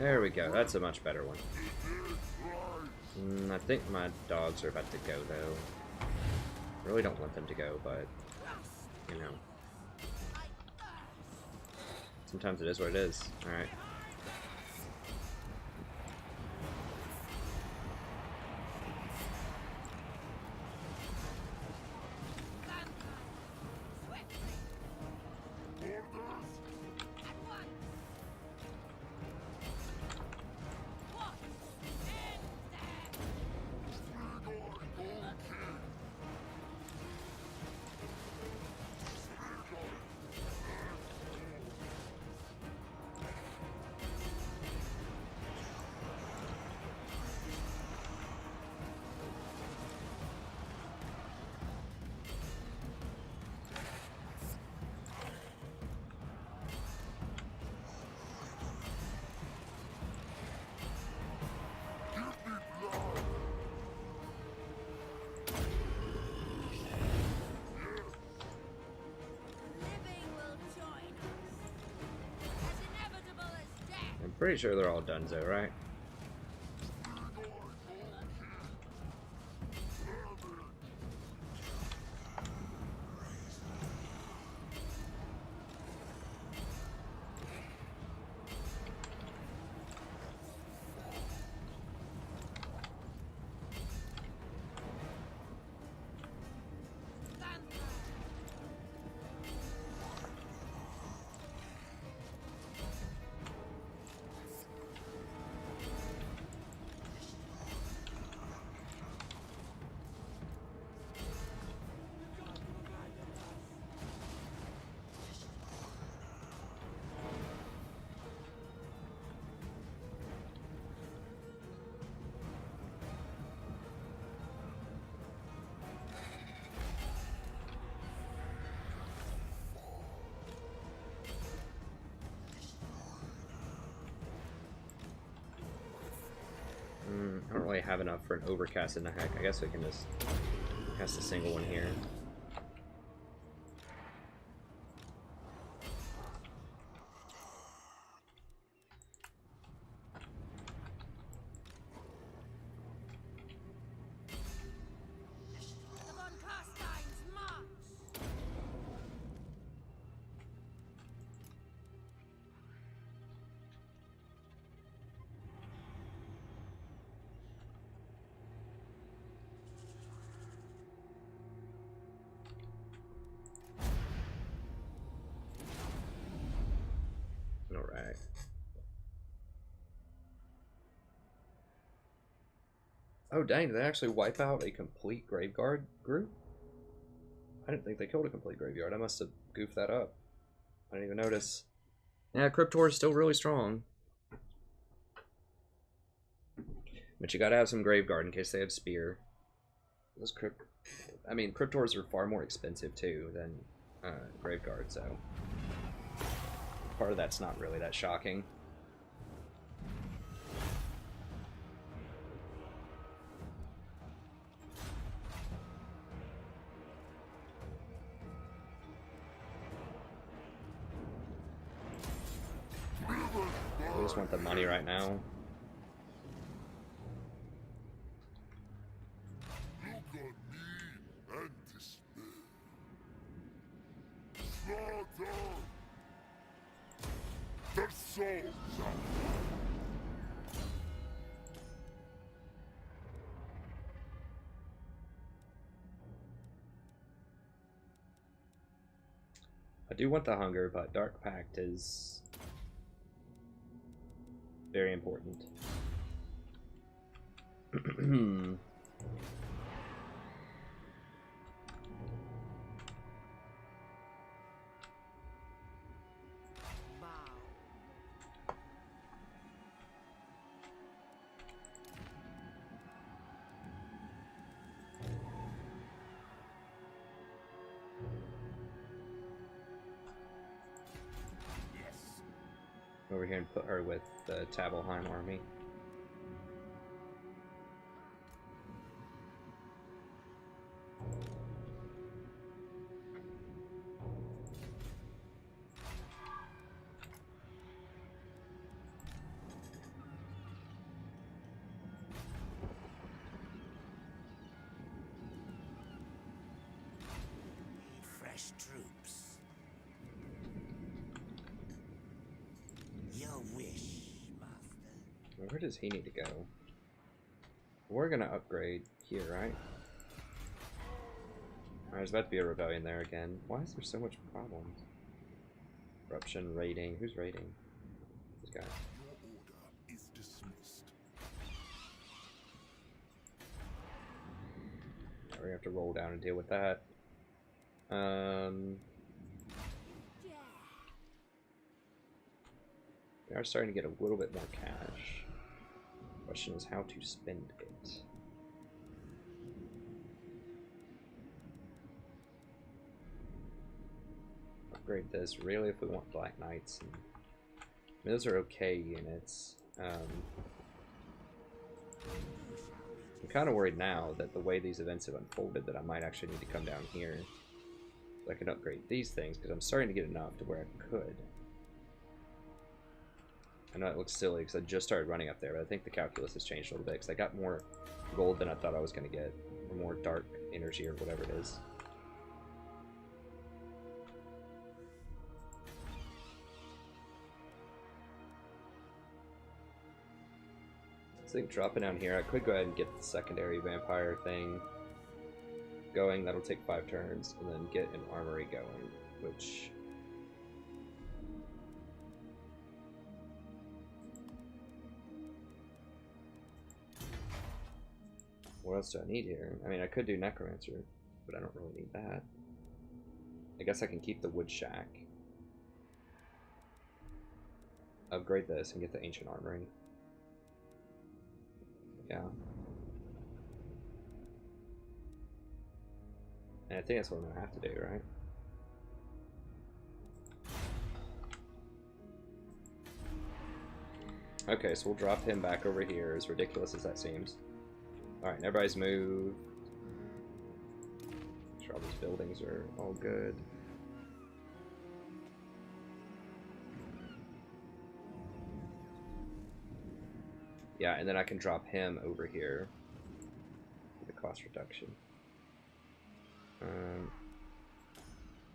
There we go. That's a much better one. I think my dogs are about to go, though. Really don't want them to go, but, you know. Sometimes it is what it is. Alright. Pretty sure they're all donezo, right? I don't really have enough for an overcast in the heck. I guess we can just cast a single one here. Alright. Oh dang, did they actually wipe out a complete Graveguard group? I didn't think they killed a complete graveyard. I must have goofed that up. I didn't even notice. Yeah, Cryptor is still really strong. But you gotta have some Graveguard in case they have Spear. Those Cryptors are far more expensive too than Graveguard, so part of that's not really that shocking. I just want the money right now. I do want the hunger, but Dark Pact is very important. Over here and put her with the Tabelheim army. fresh troops. Your wish, master. Where does he need to go? We're gonna upgrade here, right? There's about to be a rebellion there again. Why is there so much problems? Corruption, raiding. Who's raiding? This guy. Your order is dismissed. We're gonna have to roll down and deal with that. We are starting to get a little bit more cash. Question is how to spend it. Upgrade this really if we want Black Knights. And, I mean, those are okay units. I'm kind of worried now that the way these events have unfolded that I might actually need to come down here so I can upgrade these things because I'm starting to get enough to where I could. I know it looks silly because I just started running up there, but I think the calculus has changed a little bit because I got more gold than I thought I was going to get, or more dark energy or whatever it is. I think dropping down here, I could go ahead and get the secondary vampire thing going. That'll take 5 turns, and then get an armory going, which... What else do I need here? I mean, I could do necromancer, but I don't really need that. I guess I can keep the wood shack. Upgrade this and get the ancient armory. Yeah. And I think that's what I'm gonna have to do, right? Okay, so we'll drop him back over here, as ridiculous as that seems. Alright, everybody's moved. Make sure all these buildings are all good. Yeah, and then I can drop him over here for the cost reduction.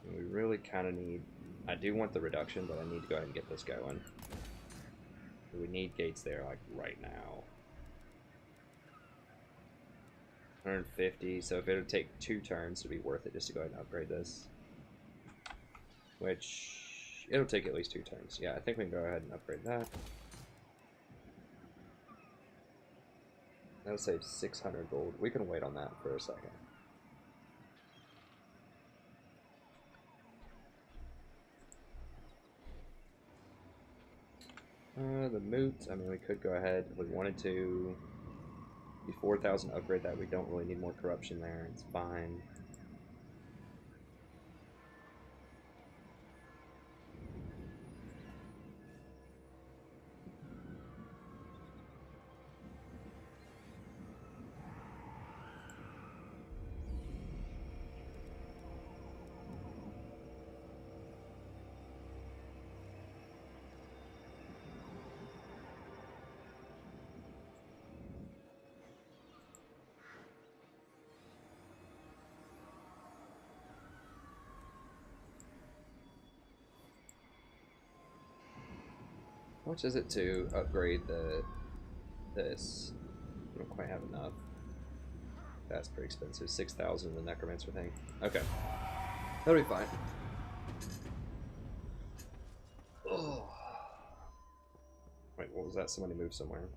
We really kind of need... I do want the reduction, but I need to go ahead and get this going. We need gates there, like, right now. 150, so if it would take 2 turns to be worth it just to go ahead and upgrade this. Which... it'll take at least 2 turns. Yeah, I think we can go ahead and upgrade that. That'll save 600 gold. We can wait on that for a second. The moot, I mean, we could go ahead if we wanted to. Be 4,000 upgrade that. We don't really need more corruption there. It's fine. How much is it to upgrade this? I don't quite have enough. That's pretty expensive. 6,000 the necromancer thing. Okay. That'll be fine. Oh. Wait, what was that? Somebody moved somewhere.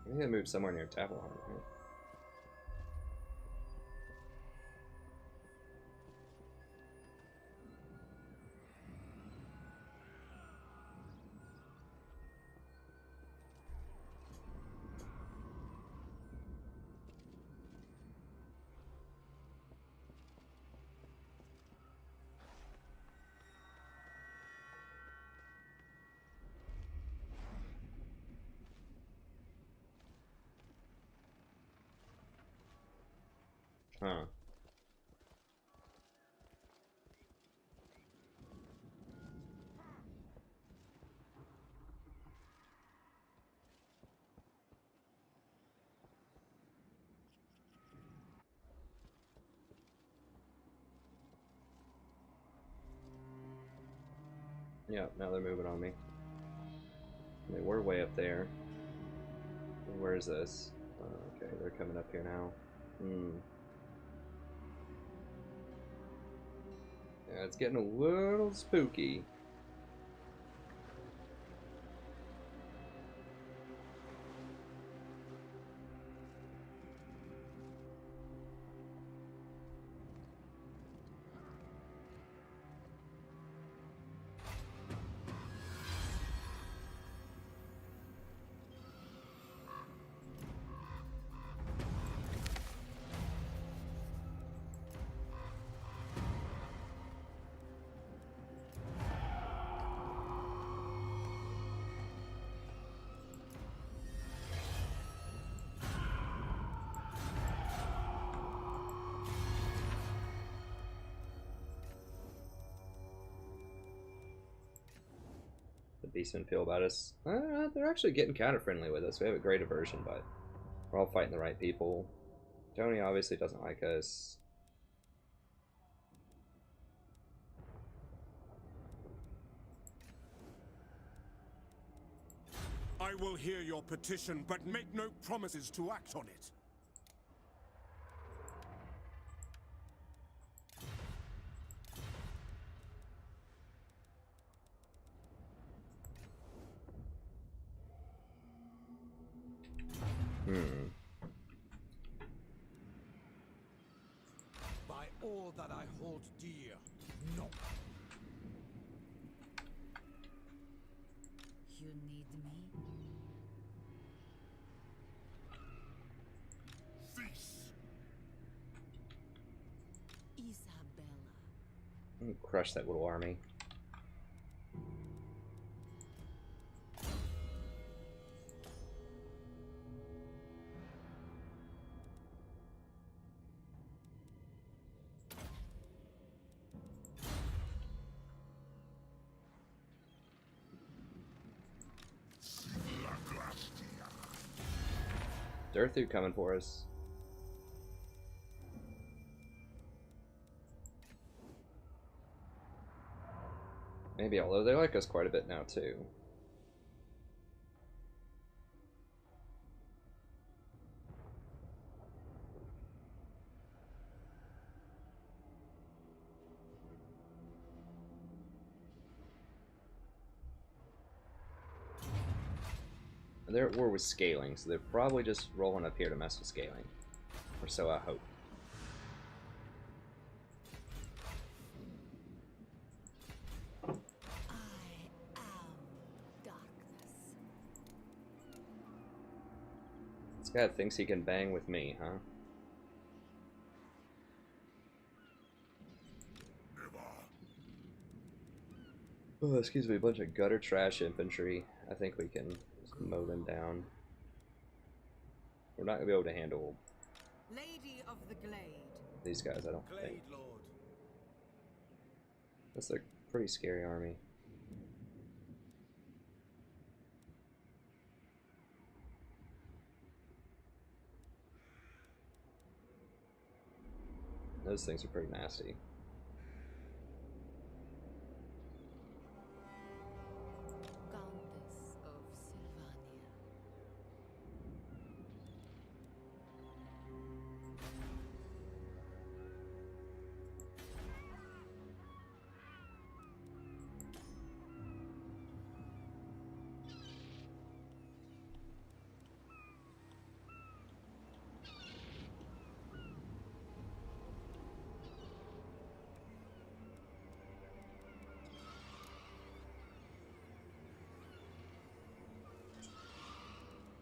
I think they moved somewhere near Tavalon, right? Huh. Yeah, now they're moving on me. They were way up there. Where is this? Okay, they're coming up here now. Yeah, it's getting a little spooky. The beastmen feel about us. They're actually getting kind of friendly with us. We have a great aversion, but we're all fighting the right people. Tony obviously doesn't like us. I will hear your petition, but make no promises to act on it. By all that I hold dear, no. You need me? Cease. Isabella. Crush that little army. Dirk coming for us. Maybe, although they like us quite a bit now too. They're at war with scaling, so they're probably just rolling up here to mess with scaling. Or so I hope. I am darkness. This guy thinks he can bang with me, huh? Oh, excuse me, a bunch of gutter trash infantry. I think we can mow them down. We're not gonna be able to handle Lady of the Glade. these guys, I don't Glade think. Lord. That's a pretty scary army. Those things are pretty nasty. Countess of Sylvania.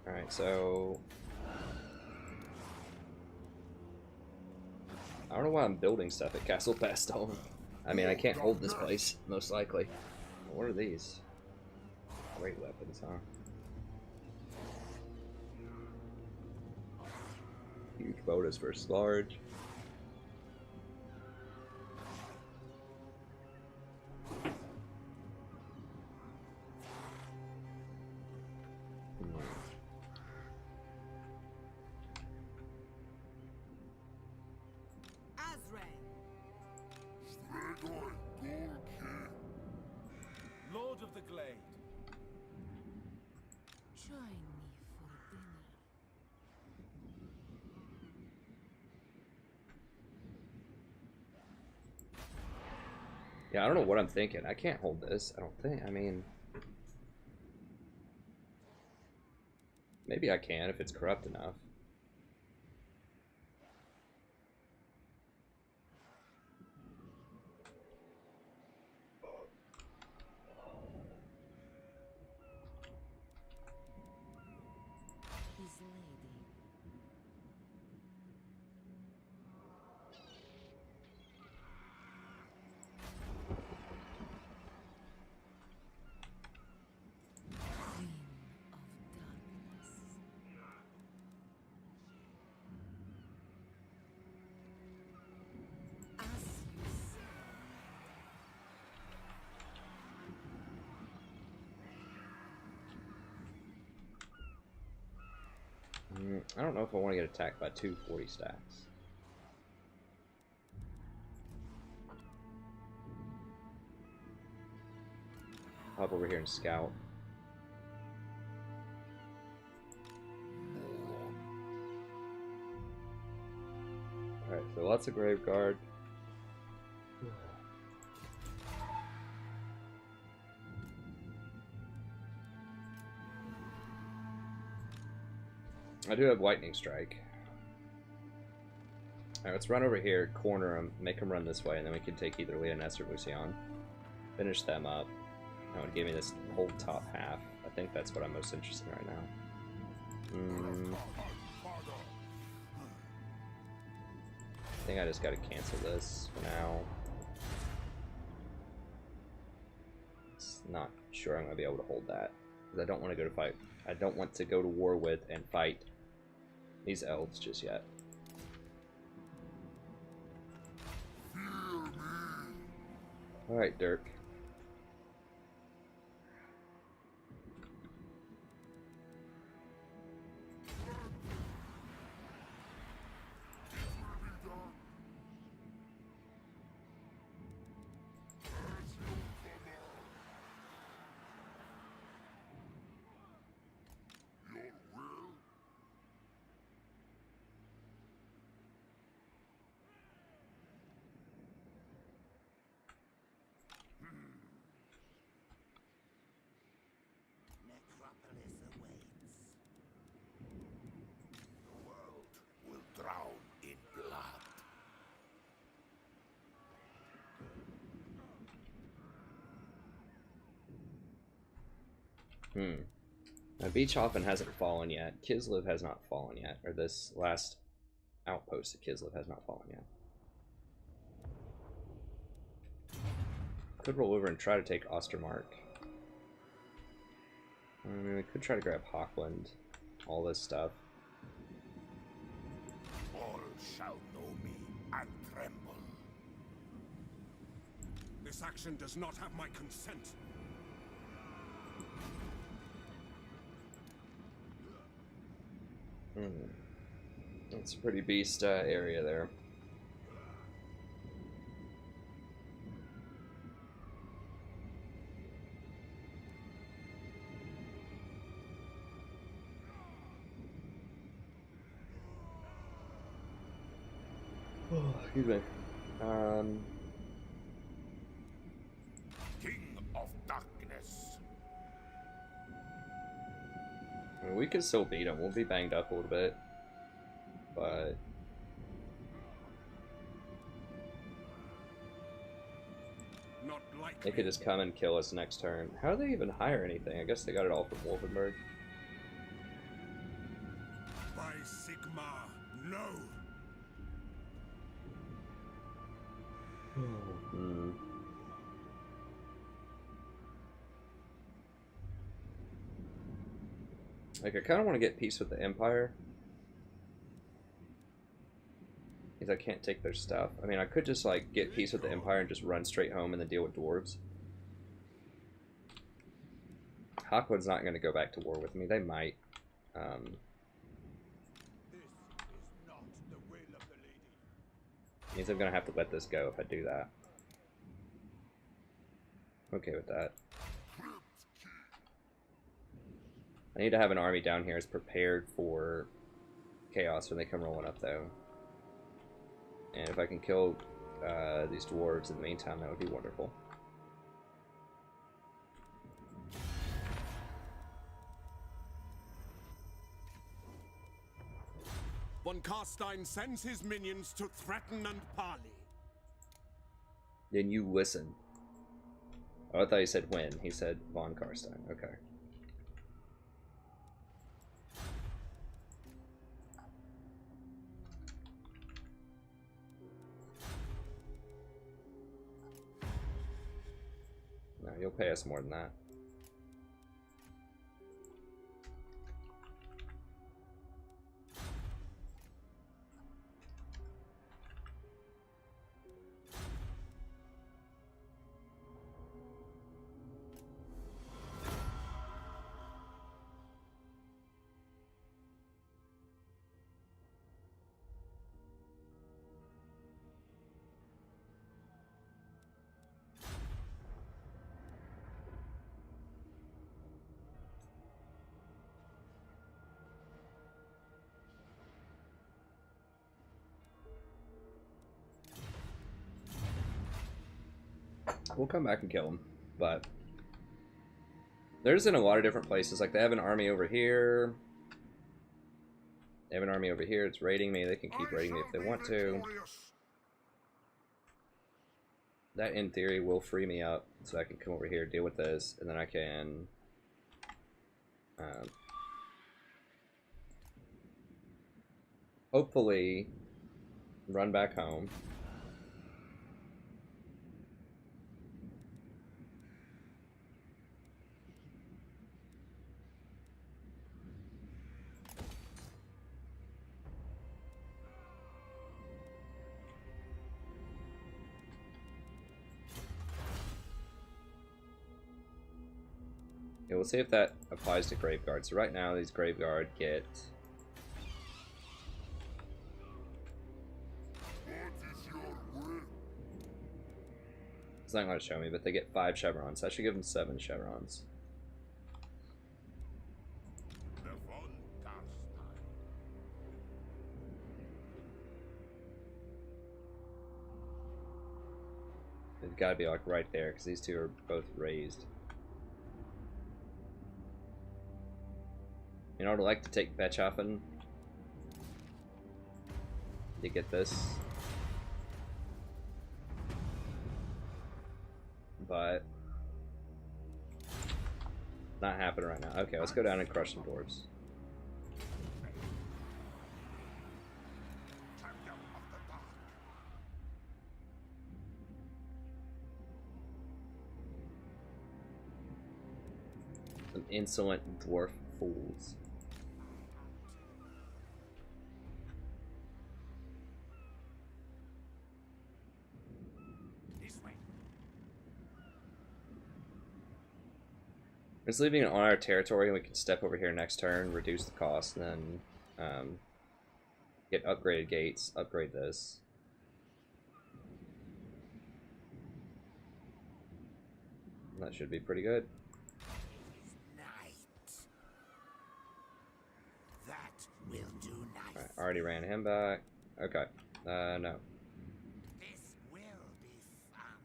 Alright, so I don't know why I'm building stuff at Castle Bastille. I mean, I can't hold this place, most likely. What are these? Great weapons, huh? Huge bonus versus large. Azrael. Lord glade. Join me for dinner. Yeah, I don't know what I'm thinking. I can't hold this, I don't think. I mean, maybe I can if it's corrupt enough. His lady. Queen of darkness. As you say. I don't know if I want to get attacked by 240 stacks. Hop over here and scout. Alright, so lots of grave guard. I do have lightning strike. Alright, let's run over here, corner them, make them run this way, and then we can take either Leoness or Mousillon. Finish them up. That would give me this whole top half. I think that's what I'm most interested in right now. I think I just gotta cancel this for now. It's not sure I'm gonna be able to hold that. Because I don't want to go to fight. I don't want to go to war with and fight these elves just yet. Alright, Dirk. Necropolis awaits. The world will drown in blood. Now, Beechhofen hasn't fallen yet. Kislev has not fallen yet. Or this last outpost of Kislev has not fallen yet. Could roll over and try to take Ostermark. I mean, we could try to grab Hochland. All this stuff. All shall know me and tremble. This action does not have my consent. That's a pretty beast area there. Oh, excuse me. King of darkness. I mean, we can still beat him. We'll be banged up a little bit. But Not like they could just come and kill us next turn. How do they even hire anything? I guess they got it all from Wolfenburg. by Sigma. No. Like, I kind of want to get peace with the Empire. Because I can't take their stuff. I mean, I could just, like, get peace with the Empire and just run straight home and then deal with dwarves. Hawkwood's not going to go back to war with me. They might. This is not the will of the lady. Means I'm going to have to let this go if I do that. Okay with that. Crypt I need to have an army down here as prepared for chaos when they come rolling up, though. And if I can kill these dwarves in the meantime, that would be wonderful. Von Karstein sends his minions to threaten and parley. Then you listen. Oh, I thought he said when. He said Von Karstein. Okay. No, you'll pay us more than that. We'll come back and kill them, but there's in a lot of different places. Like, they have an army over here. They have an army over here. It's raiding me. They can keep raiding me if they want to. That, in theory, will free me up, so I can come over here, deal with this, and then I can hopefully run back home. Yeah, we'll see if that applies to Graveguard. So right now, these Graveguard get... It's not going to show me, but they get 5 chevrons. So I should give them 7 chevrons. They've got to be like right there, because these two are both raised. You know, I'd like to take Betchafen to get this, but not happening right now. Okay, let's go down and crush some dwarves. Some insolent dwarf fools. Just leaving it on our territory, and we can step over here next turn, reduce the cost, and then get upgraded gates, upgrade this. That should be pretty good. That will do nice. Alright, already ran him back. Okay. No. This will be fun.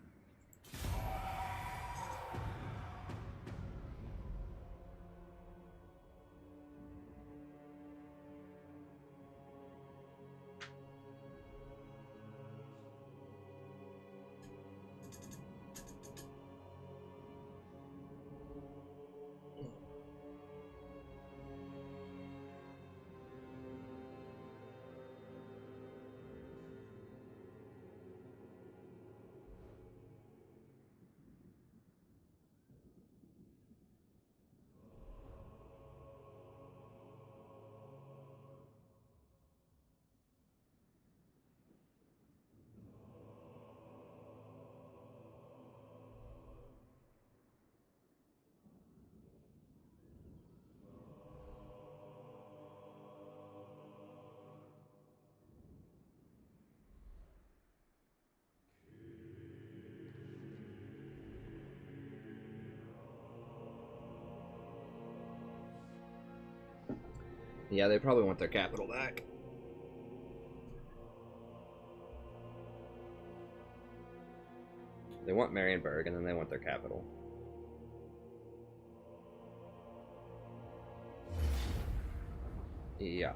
Yeah, they probably want their capital back. They want Marienburg, and then they want their capital. Yeah.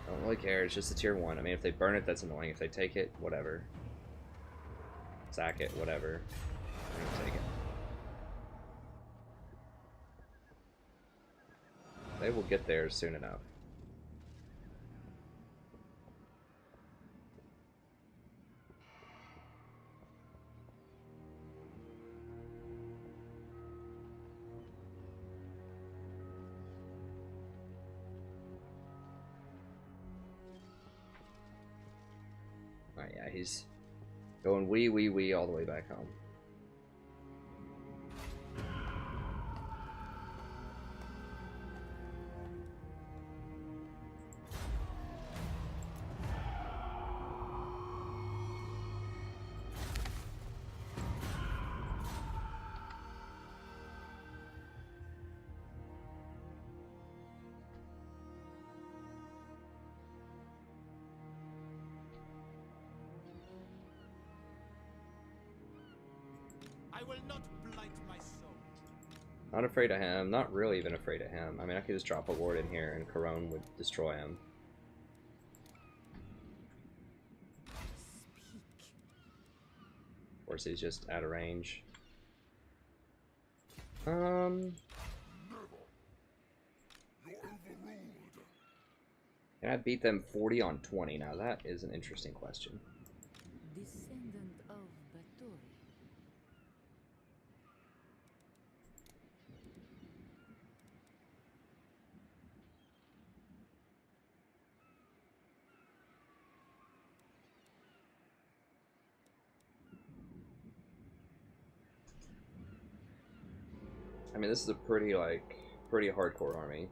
I don't really care, it's just a tier 1. I mean, if they burn it, that's annoying. If they take it, whatever. Sack it, whatever. I'm gonna take it. They will get there soon enough. Oh yeah, he's going wee all the way back home. I will not blight my soul. Not afraid of him. Not really even afraid of him. I mean, I could just drop a ward in here and Corone would destroy him. Speak. Of course, he's just out of range. Never. You're overruled. Can I beat them 40 on 20? Now that is an interesting question. Descendant of Batory. I mean, this is a pretty hardcore army.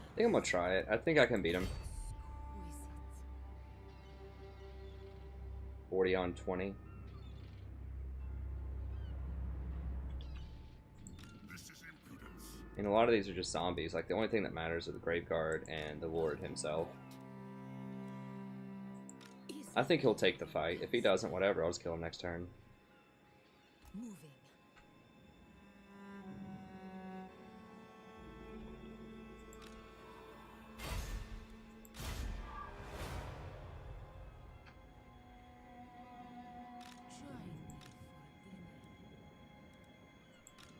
I think I'm gonna try it. I think I can beat him. Exquisite. 40 on 20. This is impudence. And a lot of these are just zombies. Like, the only thing that matters are the Graveguard and the Lord himself. I think he'll take the fight. If he doesn't, whatever, I'll just kill him next turn. Moving. Join me for dinner.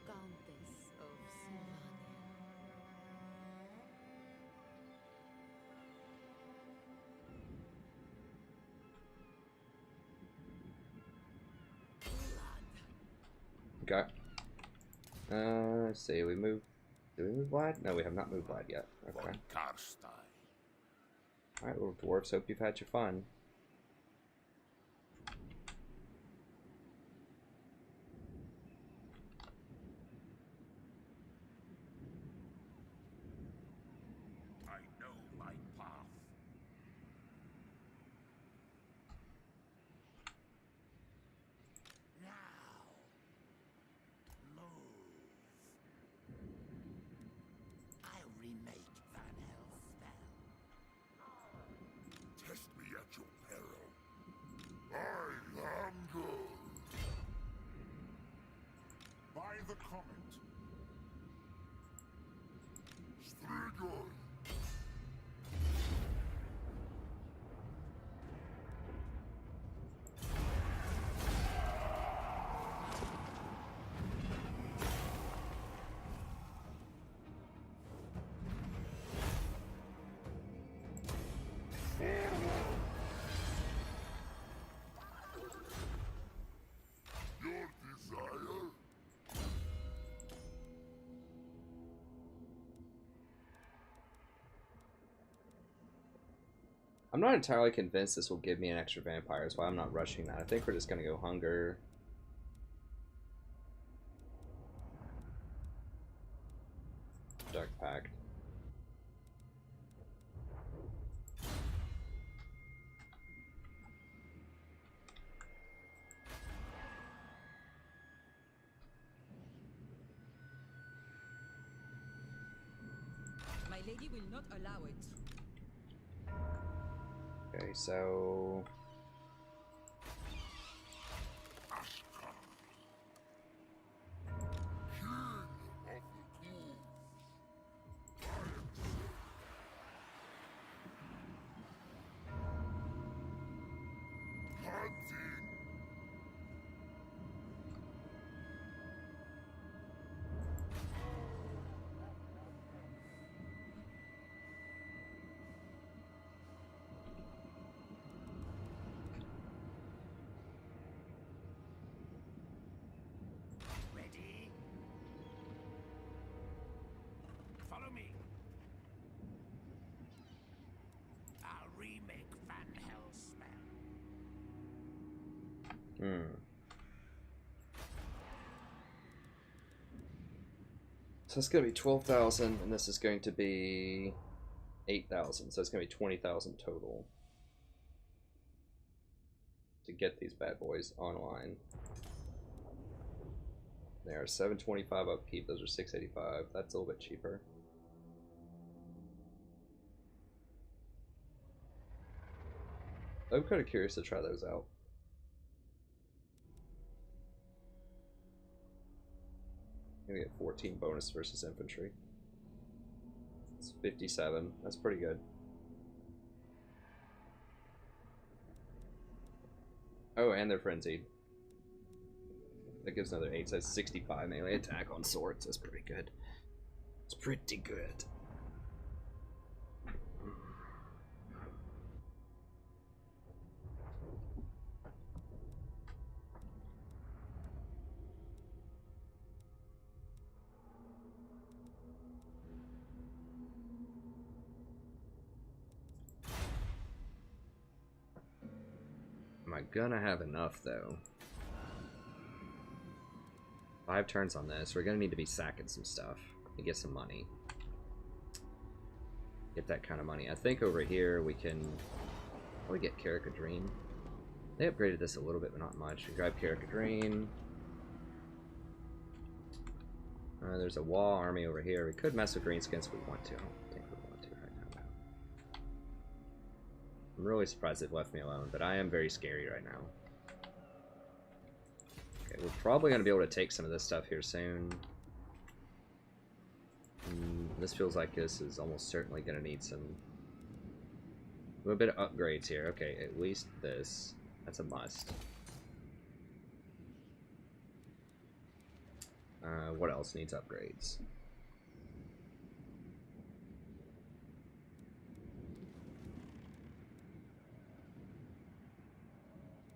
Countess of Sylvania. Okay. Let's see, we move. Did we move wide? No, we have not moved wide yet. Okay. Von Karstein. Alright, little dwarfs, hope you've had your fun. I know my path. Now, move. I'll remake Van Hell's spell. Test me at your peril. I am good. By the comet. Strigon. Your desire I'm not entirely convinced this will give me an extra vampire, that's why I'm not rushing that. I think we're just going to go hunger. Dark Pact. My lady will not allow it. Okay, so... Ready? Follow me. I'll remake Van Hell's spell. So it's going to be 12,000, and this is going to be 8,000, so it's going to be 20,000 total to get these bad boys online. They are 725 upkeep, those are 685, that's a little bit cheaper. I'm kind of curious to try those out. Maybe get 14 bonus versus infantry. It's 57. That's pretty good. Oh, and they're frenzied. That gives another 8, so that's 65 melee attack on swords. That's pretty good. It's pretty good. Am I gonna have enough, though? 5 turns on this. We're gonna need to be sacking some stuff to get some money. Get that kind of money. I think over here we can probably get Caracadrine. They upgraded this a little bit, but not much. We grab Caracadrine. There's a wall army over here. We could mess with greenskins if we want to. I don't think we want to right now, though. I'm really surprised they've left me alone, but I am very scary right now. Okay, we're probably going to be able to take some of this stuff here soon. This feels like this is almost certainly going to need a little bit of upgrades here. Okay, at least this. That's a must. What else needs upgrades?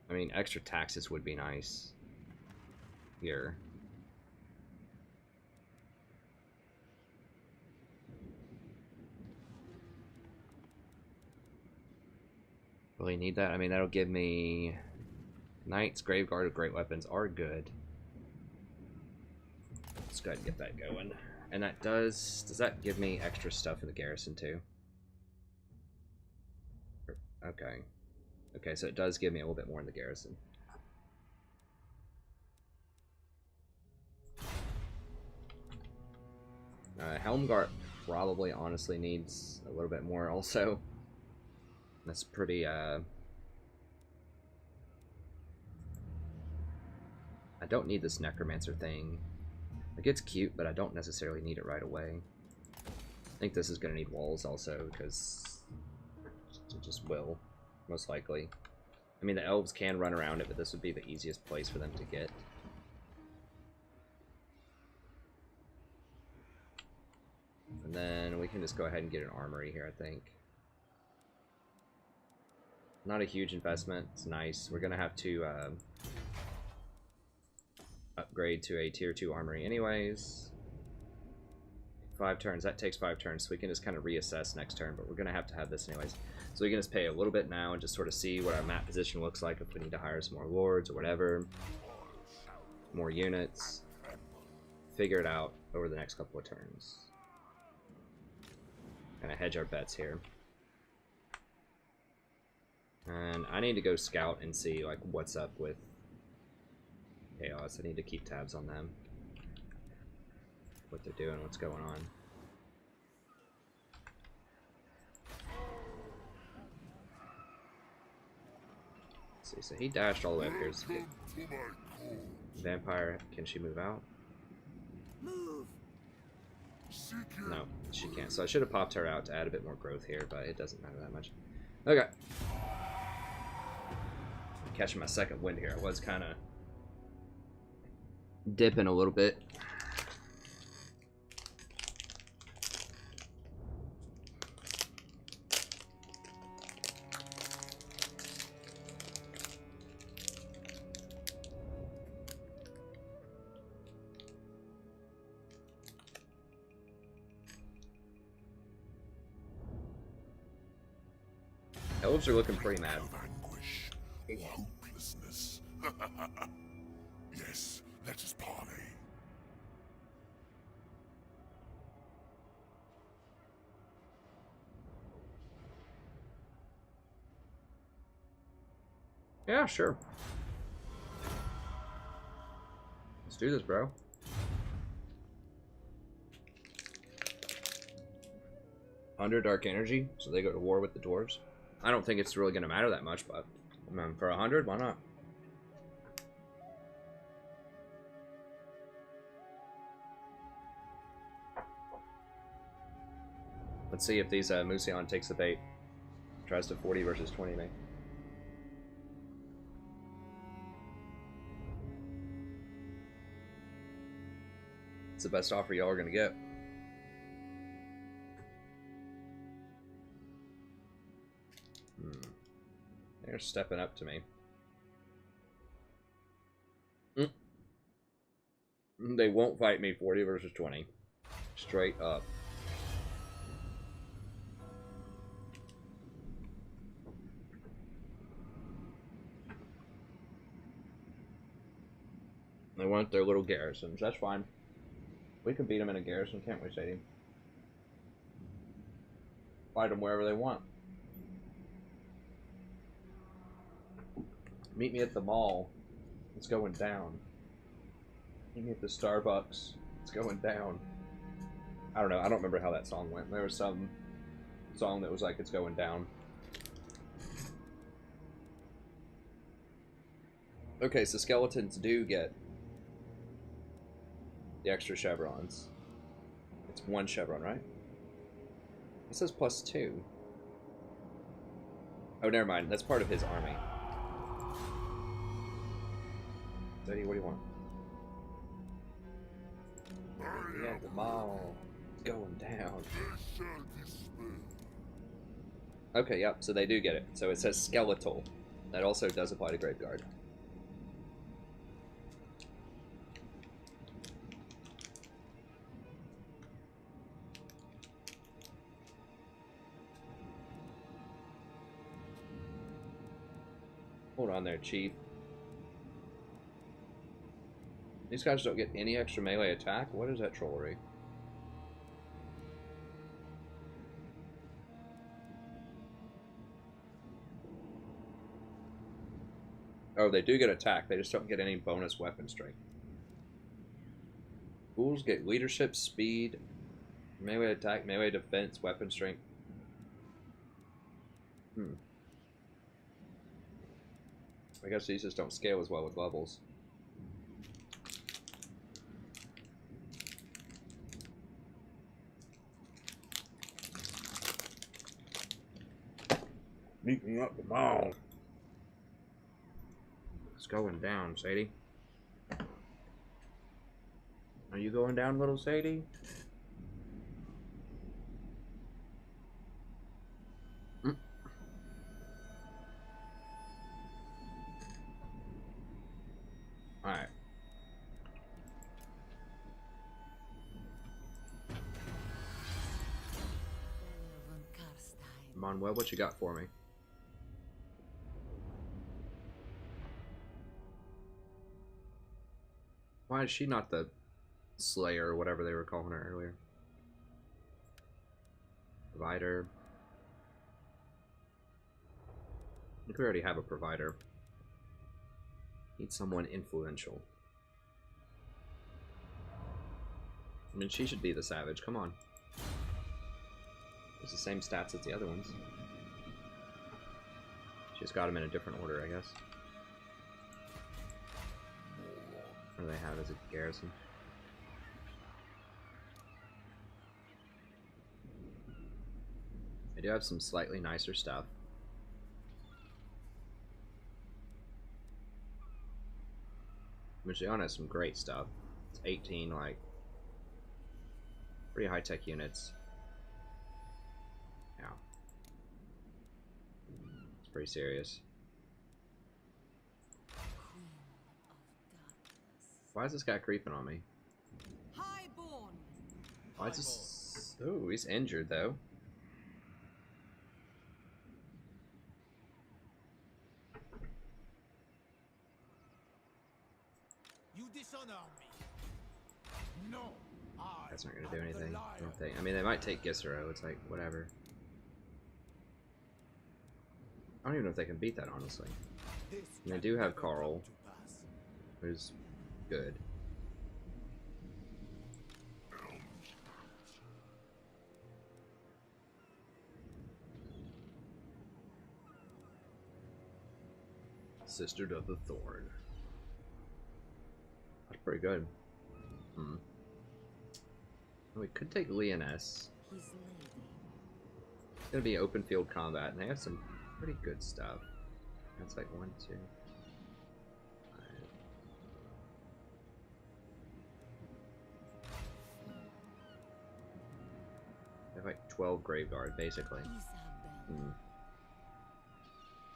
I mean, extra taxes would be nice here. Really need that? I mean, that'll give me... Knights, Graveguard of Great Weapons are good. Let's go ahead and get that going. And that does that give me extra stuff in the garrison too? Okay. Okay, so it does give me a little bit more in the garrison. Helmgart probably honestly needs a little bit more also. That's pretty, I don't need this Necromancer thing. Like, it's cute, but I don't necessarily need it right away. I think this is going to need walls also, because it just will, most likely. I mean, the elves can run around it, but this would be the easiest place for them to get. And then we can just go ahead and get an armory here, I think. Not a huge investment. It's nice. We're going to have to upgrade to a tier 2 armory anyways. 5 turns. That takes 5 turns, so we can just kind of reassess next turn, but we're going to have this anyways. So we can just pay a little bit now and just sort of see what our map position looks like if we need to hire some more lords or whatever. More units. Figure it out over the next couple of turns. Kind of hedge our bets here. And I need to go scout and see like what's up with Chaos. I need to keep tabs on them. What they're doing, what's going on. Let's see, so he dashed all the way up here. Vampire, can she move out? No, she can't. So I should have popped her out to add a bit more growth here, but it doesn't matter that much. Okay. Catching my second wind here. I was kind of dipping a little bit. Elves are looking pretty mad. Anguish or hopelessness. Yes, let us parley. Yeah, sure. Let's do this, bro. Under dark energy, so they go to war with the dwarves. I don't think it's really going to matter that much, but for 100, why not? Let's see if these Mousillon takes the bait. Tries to 40 versus 20 me. It's the best offer y'all are going to get. They're stepping up to me. They won't fight me 40 versus 20. Straight up. They want their little garrisons. That's fine. We can beat them in a garrison, can't we, Sadie? Fight them wherever they want. Meet me at the mall. It's going down. Meet me at the Starbucks. It's going down. I don't know. I don't remember how that song went. There was some song that was like, it's going down. Okay, so skeletons do get the extra chevrons. It's 1 chevron, right? It says +2. Oh, never mind. That's part of his army. Daddy, what do you want? Yeah, the mall. It's going down. Okay, yep, so they do get it. So it says skeletal. That also does apply to Graveguard. Hold on there, Chief. These guys don't get any extra melee attack? What is that trollery? Oh, they do get attack. They just don't get any bonus weapon strength. Fools get leadership, speed, melee attack, melee defense, weapon strength. I guess these just don't scale as well with levels. Meet me up the mall. It's going down, Sadie. Are you going down, little Sadie? Alright. Come on, Will, what you got for me? Why is she not the Slayer or whatever they were calling her earlier? Provider. I think we already have a provider. Need someone influential. I mean, she should be the savage. Come on. It's the same stats as the other ones. She's got them in a different order, I guess. What do they have as a garrison? They do have some slightly nicer stuff. Mousillon has some great stuff. It's 18, like, pretty high-tech units. Yeah. It's pretty serious. Why is this guy creeping on me? Highborn. Why is this... Oh, he's injured, though. You dishonor me. No, That's not going to do anything, I don't think. I mean, they might take Gisero. It's like, whatever. I don't even know if they can beat that, honestly. And they do have Carl, who's good. Sister of the Thorn. That's pretty good. Hmm. We could take Leoness. His lady. It's gonna be open field combat, and they have some pretty good stuff. That's like 1, 2, 5. They have like 12 Graveguard, basically. Isabella.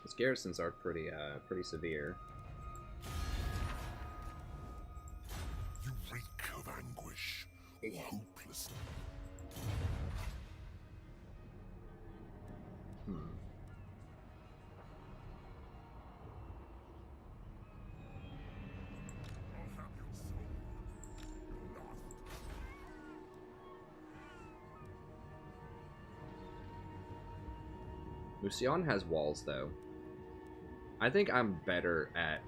Those garrisons are pretty severe. You reek of anguish or hopelessness. I'll have your soul. Lost. Mousillon has walls, though. I think I'm better at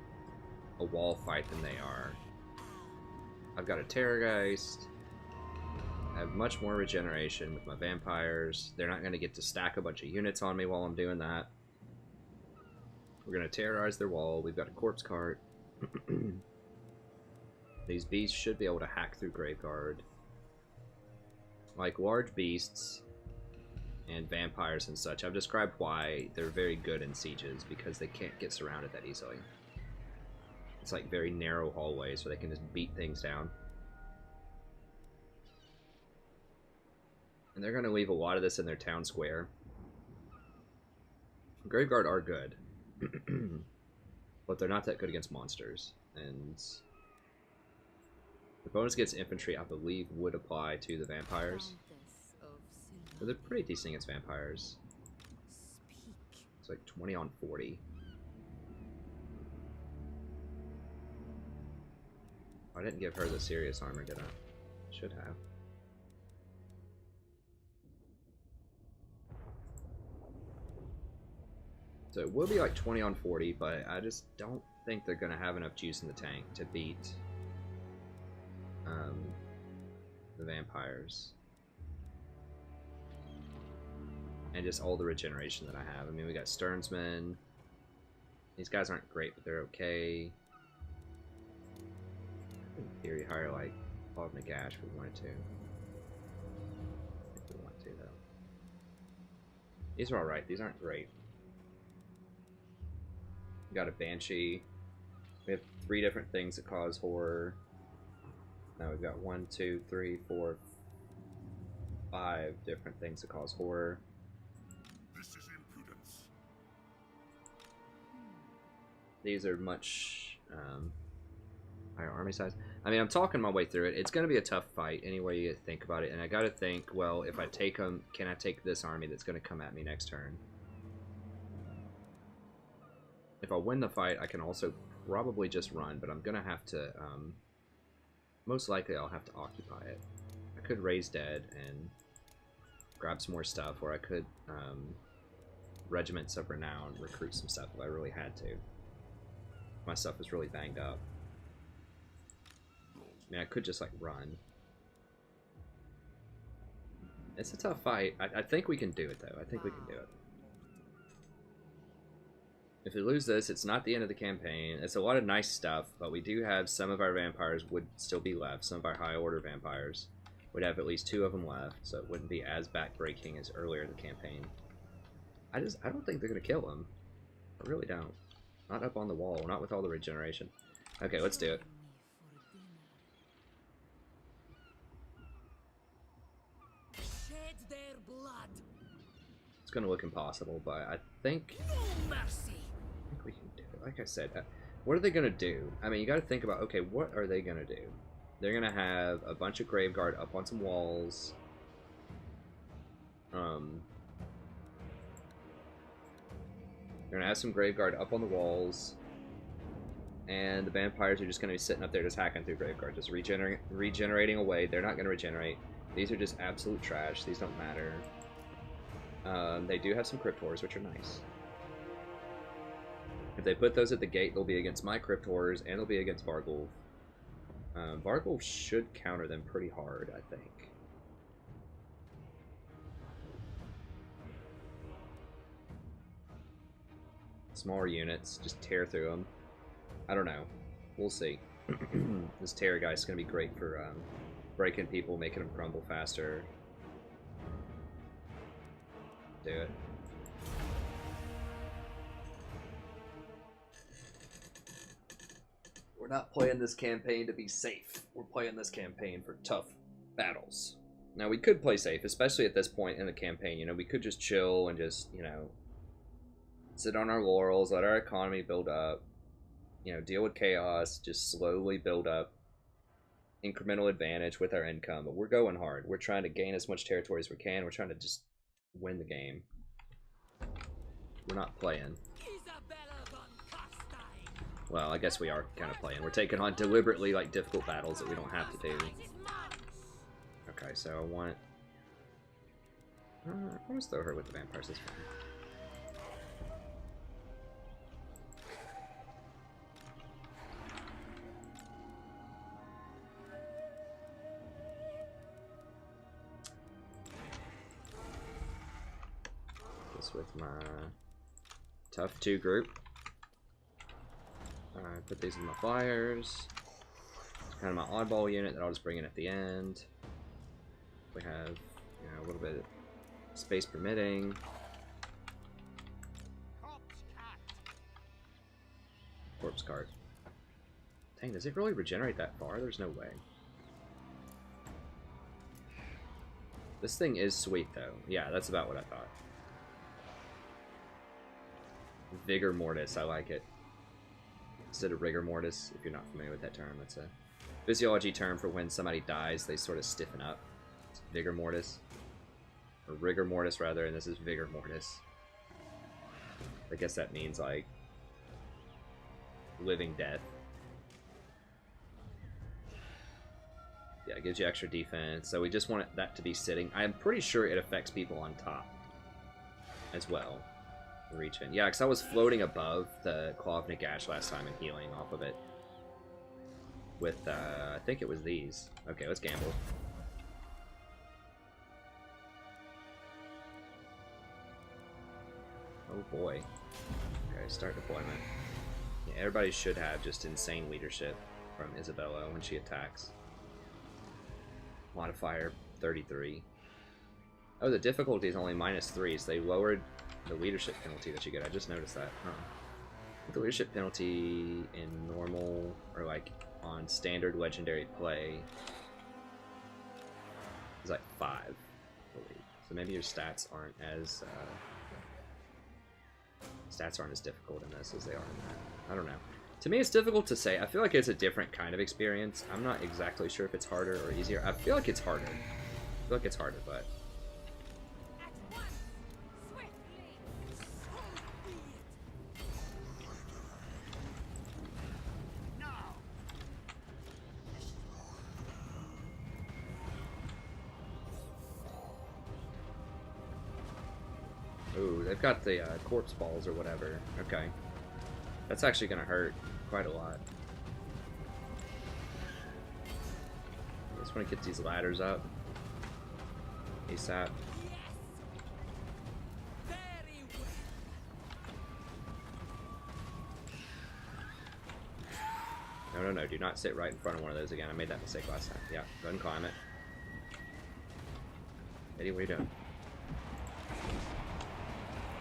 a wall fight than they are. I've got a Terrorgeist. I have much more regeneration with my vampires. They're not going to get to stack a bunch of units on me while I'm doing that. We're going to terrorize their wall. We've got a corpse cart. These beasts should be able to hack through Graveguard. Like large beasts and vampires and such, I've described why they're very good in sieges, because they can't get surrounded that easily. It's like very narrow hallways where they can just beat things down. And they're going to leave a lot of this in their town square. Graveguard are good. But they're not that good against monsters. And the bonus against infantry, I believe, would apply to the vampires. But they're pretty decent against vampires. It's like 20 on 40. I didn't give her the serious armor, did I? Should have. So it will be like 20 on 40, but I just don't think they're going to have enough juice in the tank to beat the vampires. And just all the regeneration that I have. I mean, we got Sternsmen. These guys aren't great, but they're okay. In theory, hire like Bob Nagash if we wanted to. If we want to, though. These are alright. These aren't great. We got a Banshee. We have 3 different things that cause horror. Now we've got 1, 2, 3, 4, 5 different things that cause horror. This is impudence. These are much Higher army size. I mean, I'm talking my way through it. It's going to be a tough fight any way you think about it. And I got to think, well, if I take them, can I take this army that's going to come at me next turn? If I win the fight, I can also probably just run, but I'm going to have to, most likely I'll have to occupy it. I could raise dead and grab some more stuff, or I could, regiments of renown, recruit some stuff if I really had to. My stuff is really banged up. I mean, I could just, like, run. It's a tough fight. I think we can do it, though. I think we can do it. If we lose this, it's not the end of the campaign. It's a lot of nice stuff, but we do have some of our vampires would still be left. Some of our high-order vampires would have at least 2 of them left, so it wouldn't be as backbreaking as earlier in the campaign. I don't think they're going to kill him. I really don't. Not up on the wall. Not with all the regeneration. Okay, let's do it. Shed their blood. It's going to look impossible, but I think No mercy. we can do it. Like I said, what are they going to do? I mean, you got to think about, okay, what are they going to do? They're going to have a bunch of Graveguard up on some walls. They're going to have some Graveguard up on the walls. And the vampires are just going to be sitting up there just hacking through Graveguard, just regenerating away. They're not going to regenerate. These are just absolute trash. These don't matter. They do have some Crypt-Horrors, which are nice. If they put those at the gate, they'll be against my Crypt-Horrors, and they'll be against Varghulf. Varghulf should counter them pretty hard, I think. Smaller units, just tear through them. I don't know. We'll see. This Terror guy's going to be great for breaking people, making them crumble faster. Do it. We're not playing this campaign to be safe. We're playing this campaign for tough battles. Now, we could play safe, especially at this point in the campaign. You know, we could just chill and just, you know, sit on our laurels, let our economy build up, you know, deal with chaos, just slowly build up incremental advantage with our income. But we're going hard. We're trying to gain as much territory as we can. We're trying to just win the game. We're not playing. Well, I guess we are kind of playing. We're taking on deliberately, like, difficult battles that we don't have to do. Okay, so I want... I want to throw her with the vampires this time. This with my tough 2 group. Put these in my flyers. It's kind of my oddball unit that I'll just bring in at the end. We have, you know, a little bit of space permitting. Corpse cart. Dang, does it really regenerate that far? There's no way. This thing is sweet, though. Yeah, that's about what I thought. Vigor Mortis, I like it. Instead of rigor mortis, if you're not familiar with that term, that's a physiology term for when somebody dies, they sort of stiffen up. It's vigor mortis. Or rigor mortis, rather, and this is vigor mortis. I guess that means, like, living death. Yeah, it gives you extra defense, so we just want that to be sitting. I'm pretty sure it affects people on top as well. Reach in. Yeah, because I was floating above the Claw of Nagash last time and healing off of it. With, I think it was these. Okay, let's gamble. Oh boy. Okay, start deployment. Yeah, everybody should have just insane leadership from Isabella when she attacks. Modifier 33. Oh, the difficulty is only -3, so they lowered the leadership penalty that you get. I just noticed that. The leadership penalty in normal, or like on standard legendary play, is like 5, I believe. So maybe your stats aren't as difficult in this as they are in that. I don't know. To me, it's difficult to say. I feel like it's a different kind of experience. I'm not exactly sure if it's harder or easier. I feel like it's harder. I feel like it's harder, but... At once, swiftly. So be it. Now. Ooh, they've got the corpse balls or whatever. Okay. That's actually going to hurt quite a lot. I just want to get these ladders up. ASAP. Yes. Very well. No, no, no. Do not sit right in front of one of those again. I made that mistake last time. Yeah, go ahead and climb it. Eddie, what are you doing?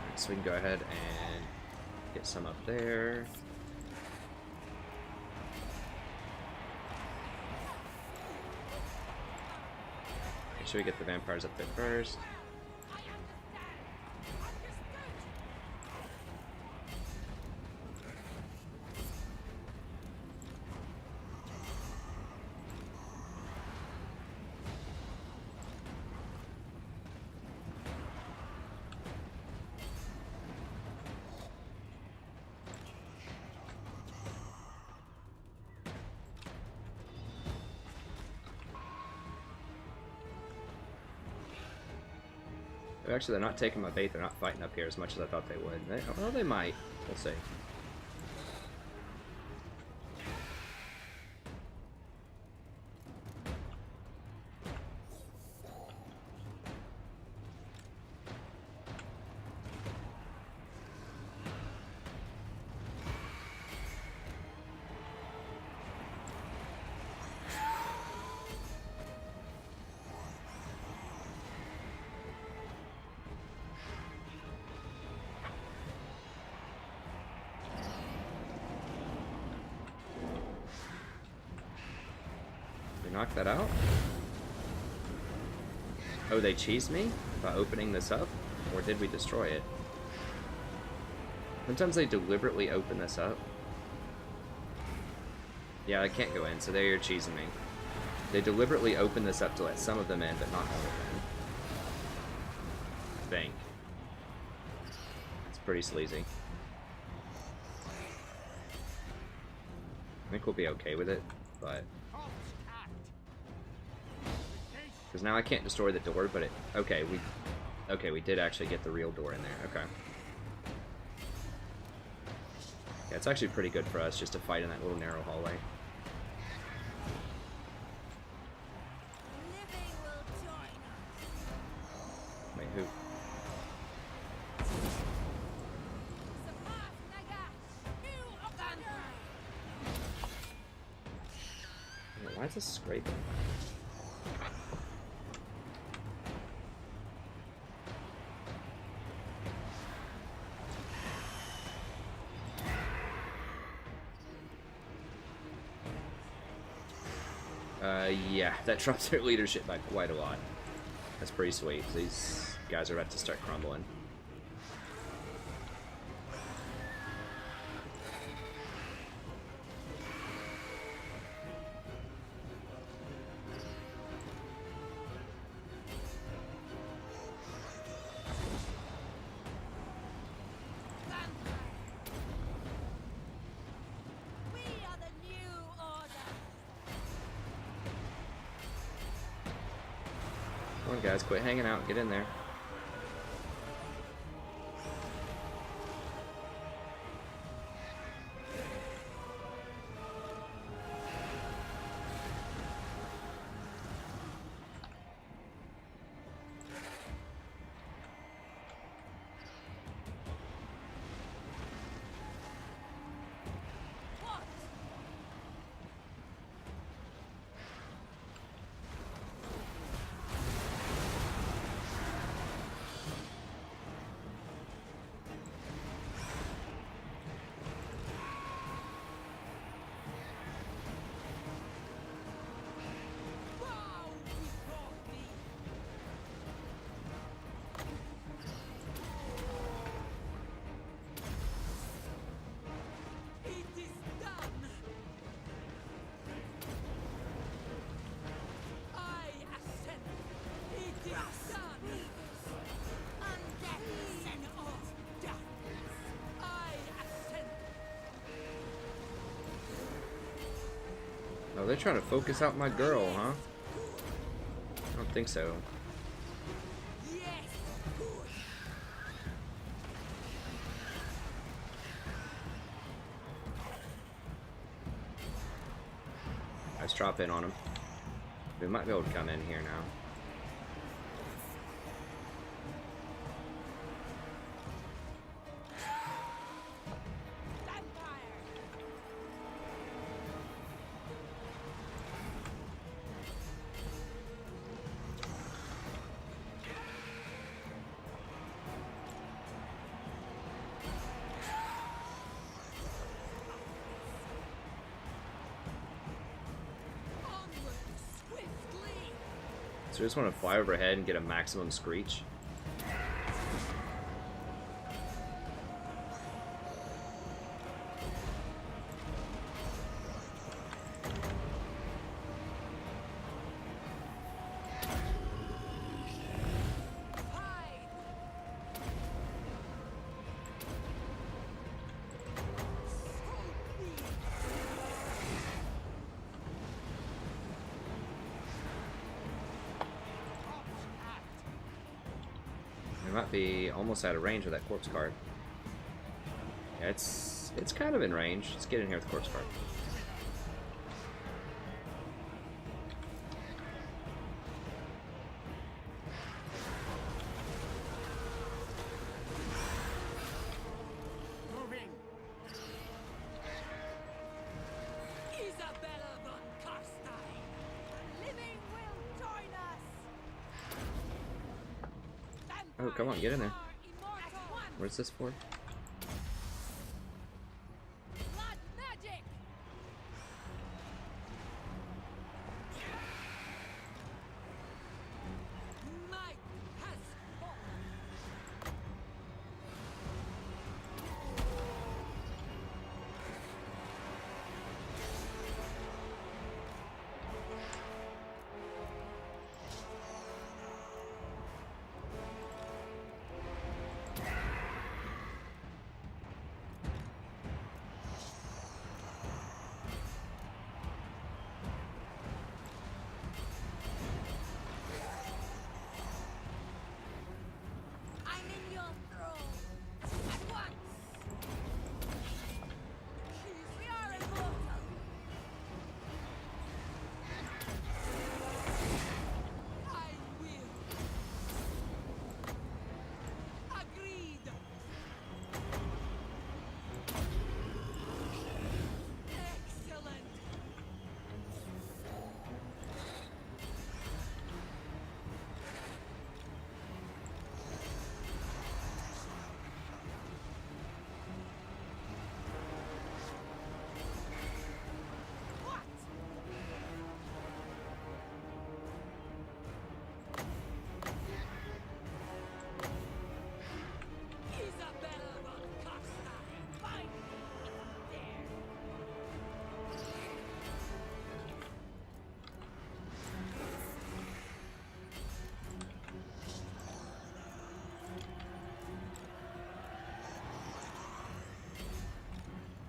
Alright, so we can go ahead and get some up there. Make sure we get the vampires up there first. I understand. Understood. Actually, they're not taking my bait. They're not fighting up here as much as I thought they would. Well, they might. We'll see. Knock that out? Oh, they cheesed me by opening this up? Or did we destroy it? Sometimes they deliberately open this up. Yeah, I can't go in, so there you're cheesing me. They deliberately open this up to let some of them in, but not all of them. Bank. It's pretty sleazy. I think we'll be okay with it, but... Because now I can't destroy the door, but it... Okay, we did actually get the real door in there. Okay. Yeah, it's actually pretty good for us just to fight in that little narrow hallway. Living will join us. Wait, who? Surpass Nagash. New Oganda. Why is this scraping? Yeah, that drops their leadership by quite a lot. That's pretty sweet. These guys are about to start crumbling. We are the new order. Come on, guys, quit hanging out. Get in there. What? Oh, they're trying to focus out my girl, huh? I don't think so. Let's drop in on him. We might be able to come in here now. So we just want to fly overhead and get a maximum screech. Might be almost out of range with that corpse card. Yeah, it's kind of in range. Let's get in here with the corpse card. Moving. Isabella von Karstein, the living will join us. Oh, come on, get in there. Immortal. Where's this for? Blood magic. Might has fallen. I'm in your throne at once. We are immortal. I will. Agreed. Excellent. What? Isabella von Karstein, find me there.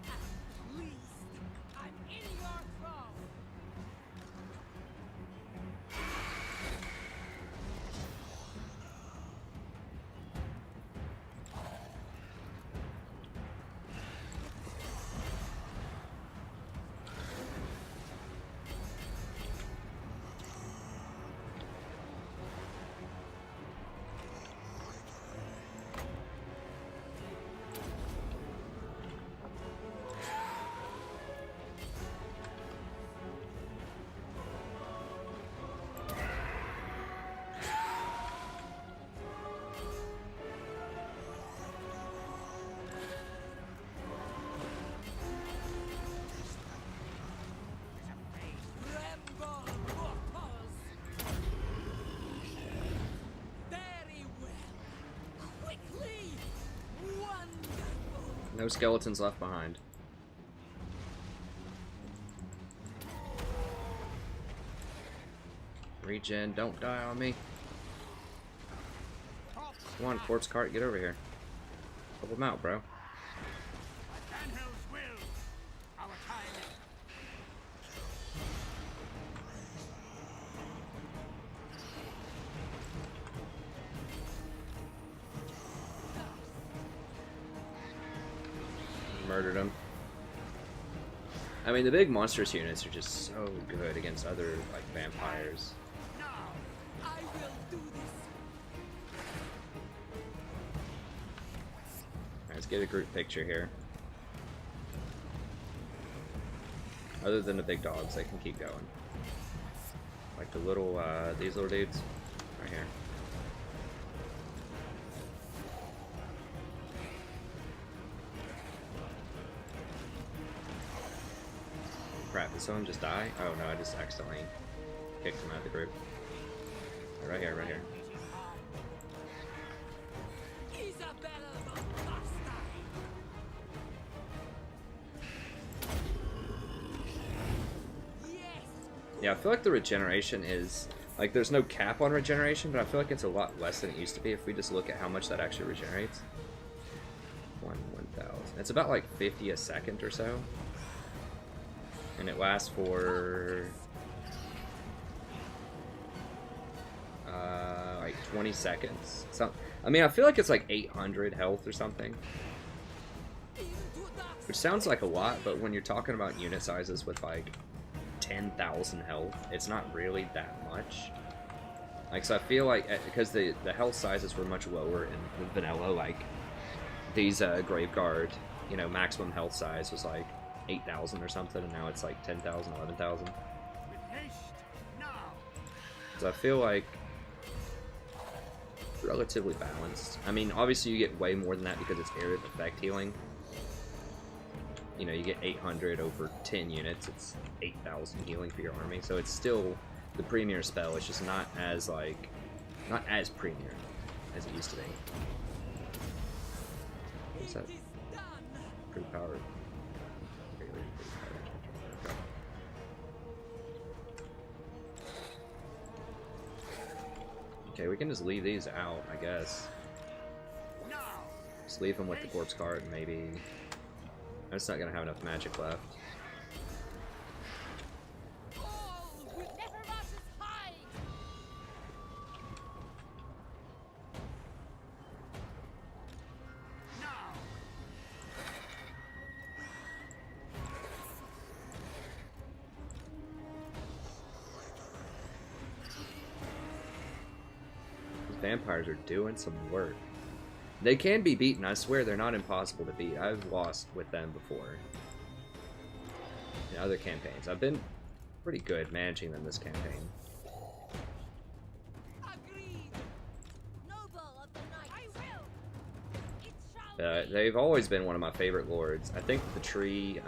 At least I'm in your throne. Tremble, mortals. Very well. Quickly. Wonderful. No skeletons left behind. Regen, don't die on me. Come on, corpse cart, get over here. Help him out, bro. Danhill's will. Our time. murdered him. I mean, the big monstrous units are just so good against other, like, vampires. Now, I will do this. Alright, let's get a group picture here. Other than the big dogs, they can keep going. Like the little, these little dudes, right here. Crap, did someone just die? Oh no, I just accidentally kicked him out of the group. Right here, right here. Isabella the bastard. Yes. Yeah, I feel like the regeneration is, like, there's no cap on regeneration, but I feel like it's a lot less than it used to be if we just look at how much that actually regenerates. 1,000. It's about like 50 a second or so. And it lasts for like 20 seconds. So, I mean, I feel like it's like 800 health or something. Which sounds like a lot, but when you're talking about unit sizes with like 10,000 health, it's not really that much. Like, so I feel like, because the health sizes were much lower in vanilla, like, these Graveguard, you know, maximum health size was like 8,000 or something, and now it's like 10,000, 11,000. With haste, now. So I feel like relatively balanced. I mean, obviously you get way more than that because it's area of effect healing. You know, you get 800 over 10 units, it's 8,000 healing for your army, so it's still the premier spell, it's just not as, like, not as premier as it used to be. What's that? It is done. Pretty powered. Okay, we can just leave these out, I guess. Now. Just leave them with the corpse cart, and maybe... I'm just not gonna have enough magic left. All will never rush as high. Now. These vampires are doing some work. They can be beaten, I swear they're not impossible to beat. I've lost with them before. In other campaigns. I've been pretty good managing them this campaign. Agreed. Noble of the night. I will. It shall be. They've always been one of my favorite lords. I think the trees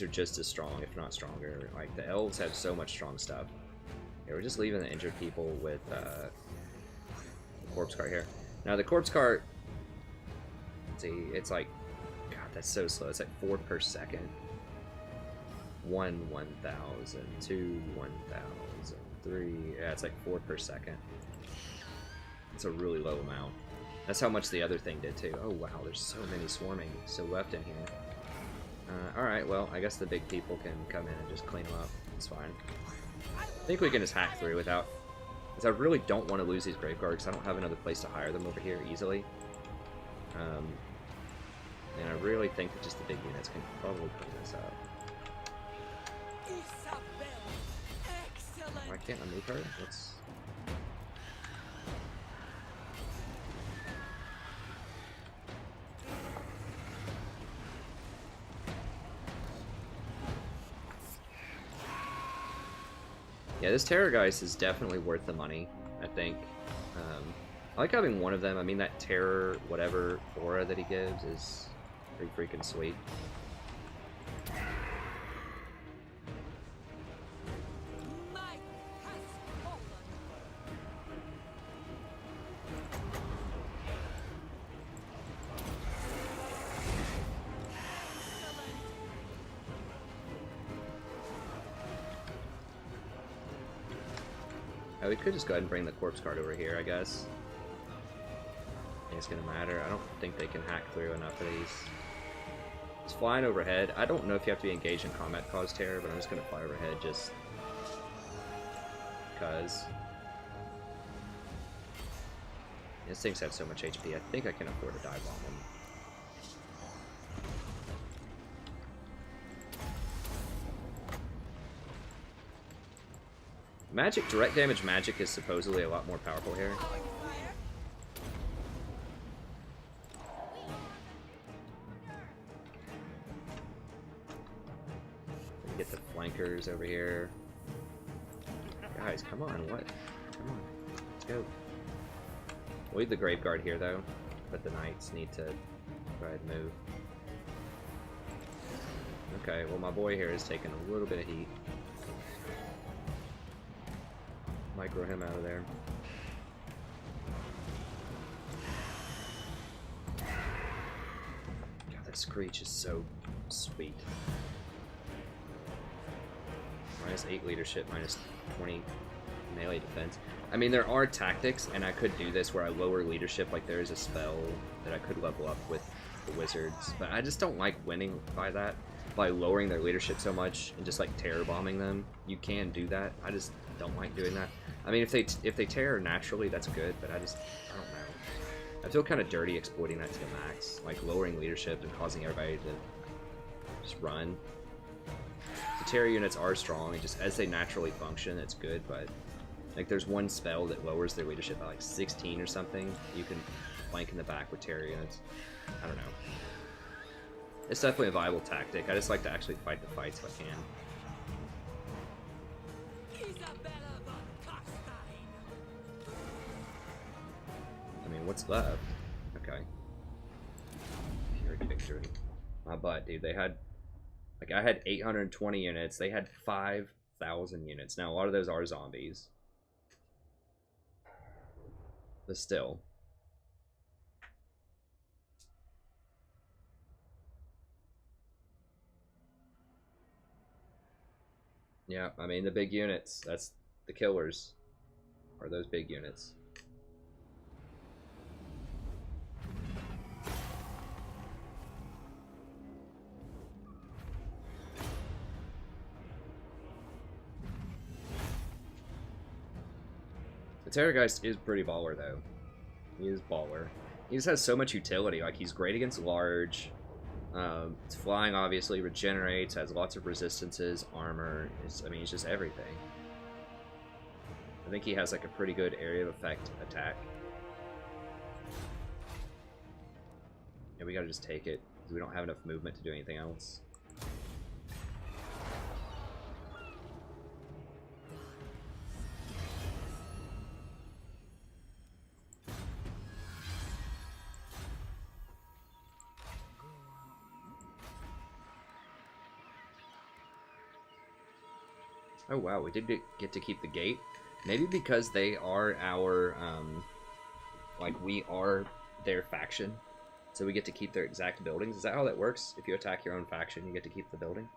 are just as strong, if not stronger. Like, the elves have so much strong stuff. Yeah, we're just leaving the injured people with, the corpse cart here. Now, the corpse cart, let's see, it's like, God, that's so slow. It's like 4 per second. 1, 1,000, 2, 1,000, 3, yeah, it's like 4 per second. It's a really low amount. That's how much the other thing did too. Oh wow, there's so many swarming still left in here. Alright, well, I guess the big people can come in and just clean them up. It's fine. I think we can just hack through without... Because I really don't want to lose these Graveguards, because I don't have another place to hire them over here easily. And I really think that just the big units can probably clean this up. Isabella. Excellent. Why can't I move her? Let's... Yeah, this Terrorgeist is definitely worth the money, I think. I like having one of them. I mean, that Terror, whatever aura that he gives is pretty freaking sweet. Might has fallen. We could just go ahead and bring the corpse card over here, I guess. I think it's gonna matter. I don't think they can hack through enough of these. It's flying overhead. I don't know if you have to be engaged in combat to cause terror, but I'm just gonna fly overhead just because. These things have so much HP. I think I can afford to dive bomb them. Magic, direct damage magic is supposedly a lot more powerful here. Get the flankers over here. Guys, come on, what? Come on, let's go. We'll leave the grave guard here though, but the knights need to go ahead and move. Okay, well my boy here is taking a little bit of heat. Micro him out of there. God, that screech is so sweet. -8 leadership, -20 melee defense. I mean, there are tactics, and I could do this where I lower leadership, like there is a spell that I could level up with the wizards, but I just don't like winning by that, by lowering their leadership so much and just like terror bombing them. You can do that. I just don't like doing that. I mean, if they terror naturally, that's good, but I don't know. I feel kind of dirty exploiting that to the max, like lowering leadership and causing everybody to just run. The terror units are strong, and just as they naturally function, it's good, but like there's one spell that lowers their leadership by like 16 or something. You can flank in the back with terror units. I don't know. It's definitely a viable tactic. I just like to actually fight the fights if I can. Isabella von Kastein. I mean, what's left? Okay. Pyrrhic victory. My butt, dude. They had... Like, I had 820 units. They had 5,000 units. Now, a lot of those are zombies. But still. Yeah, I mean, the big units. That's the killers. Are those big units. The Terrorgeist is pretty baller, though. He is baller. He just has so much utility. Like, he's great against large. It's flying, obviously, regenerates, has lots of resistances, armor. I mean, he's just everything. I think he has, like, a pretty good area of effect attack. Yeah, we gotta just take it, because we don't have enough movement to do anything else. Oh wow, we did get to keep the gate. Maybe because they are our, like, we are their faction. So we get to keep their exact buildings. Is that how that works? If you attack your own faction, you get to keep the building?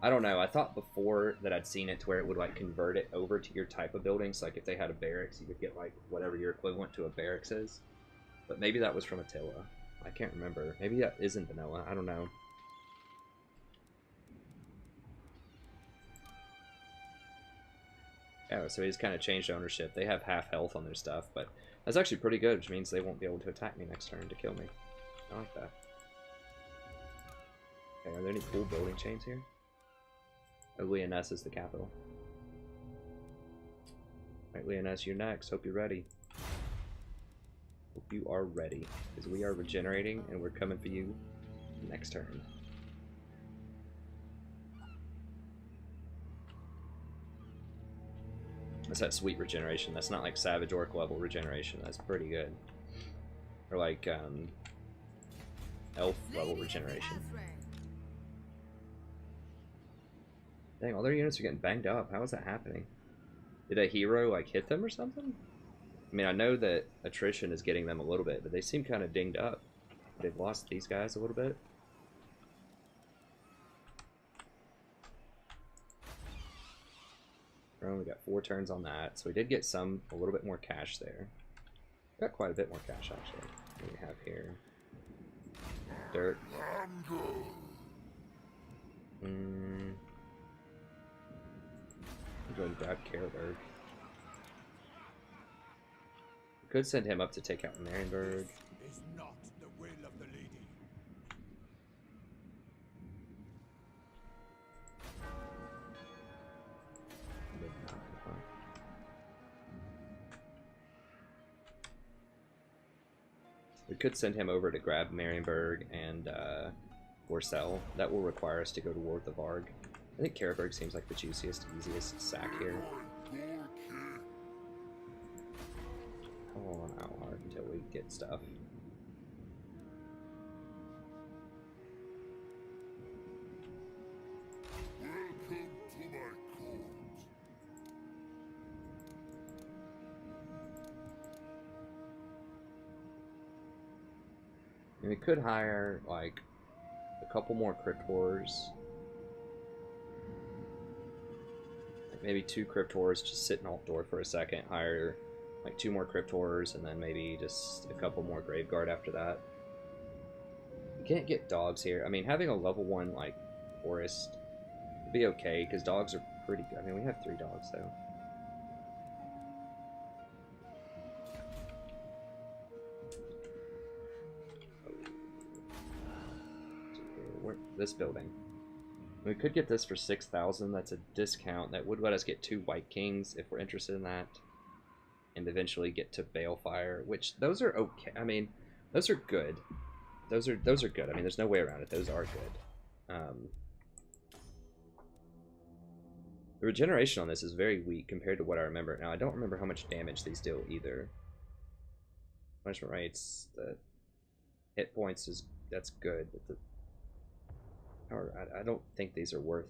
I don't know. I thought before that I'd seen it to where it would, like, convert it over to your type of buildings. Like, if they had a barracks, you could get, like, whatever your equivalent to a barracks is. But maybe that was from Attila. I can't remember. Maybe that isn't vanilla. I don't know. Yeah, so he's kind of changed ownership. They have half health on their stuff, but that's actually pretty good, which means they won't be able to attack me next turn to kill me. I like that. Okay, are there any cool building chains here? Oh, Lyonesse is the capital. Alright, Lyonesse, you're next. Hope you're ready. Hope you are ready, because we are regenerating, and we're coming for you next turn. That's that sweet regeneration. That's not like Savage Orc level regeneration. That's pretty good. Or like Elf level regeneration. Dang, all their units are getting banged up. How is that happening? Did a hero like hit them or something? I mean, I know that attrition is getting them a little bit, but they seem kind of dinged up. They've lost these guys a little bit. We got 4 turns on that, so we did get a little bit more cash there. Got quite a bit more cash actually. What do we have here? Dirk. Go and grab Carberg. We could send him up to take out Marienburg. Is not the will of the lady. Maybe not, huh? We could send him over to grab Marienburg and Gorsel. That will require us to go to war with the Varg. I think Karaberg seems like the juiciest, easiest sack here. Hold on out hard until we get stuff. And we could hire like a couple more crypt horrors. Like maybe 2 crypt horrors, just sit in alt door for a second, hire like 2 more crypt horrors, and then maybe just a couple more grave guard after that. You can't get dogs here. I mean, having a level 1 like forest would be okay because dogs are pretty good. I mean, we have 3 dogs though. This building. We could get this for 6,000. That's a discount. That would let us get 2 White Kings if we're interested in that, and eventually get to Balefire, which those are okay. I mean, those are good. Those are good. I mean, there's no way around it. Those are good. The regeneration on this is very weak compared to what I remember. Now, I don't remember how much damage these deal either. Punishment rates, the hit points that's good, but I don't think these are worth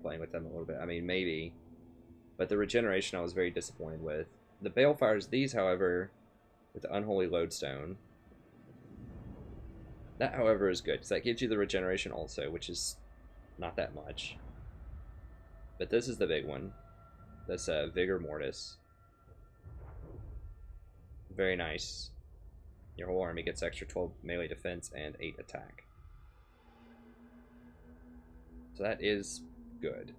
playing with them a little bit. I mean, maybe. But the regeneration I was very disappointed with. The Balefires, these, however, with the Unholy Lodestone. That, however, is good, because that gives you the regeneration also, which is not that much. But this is the big one. That's Vigor Mortis. Very nice. Your whole army gets extra 12 melee defense and 8 attack. So that is good.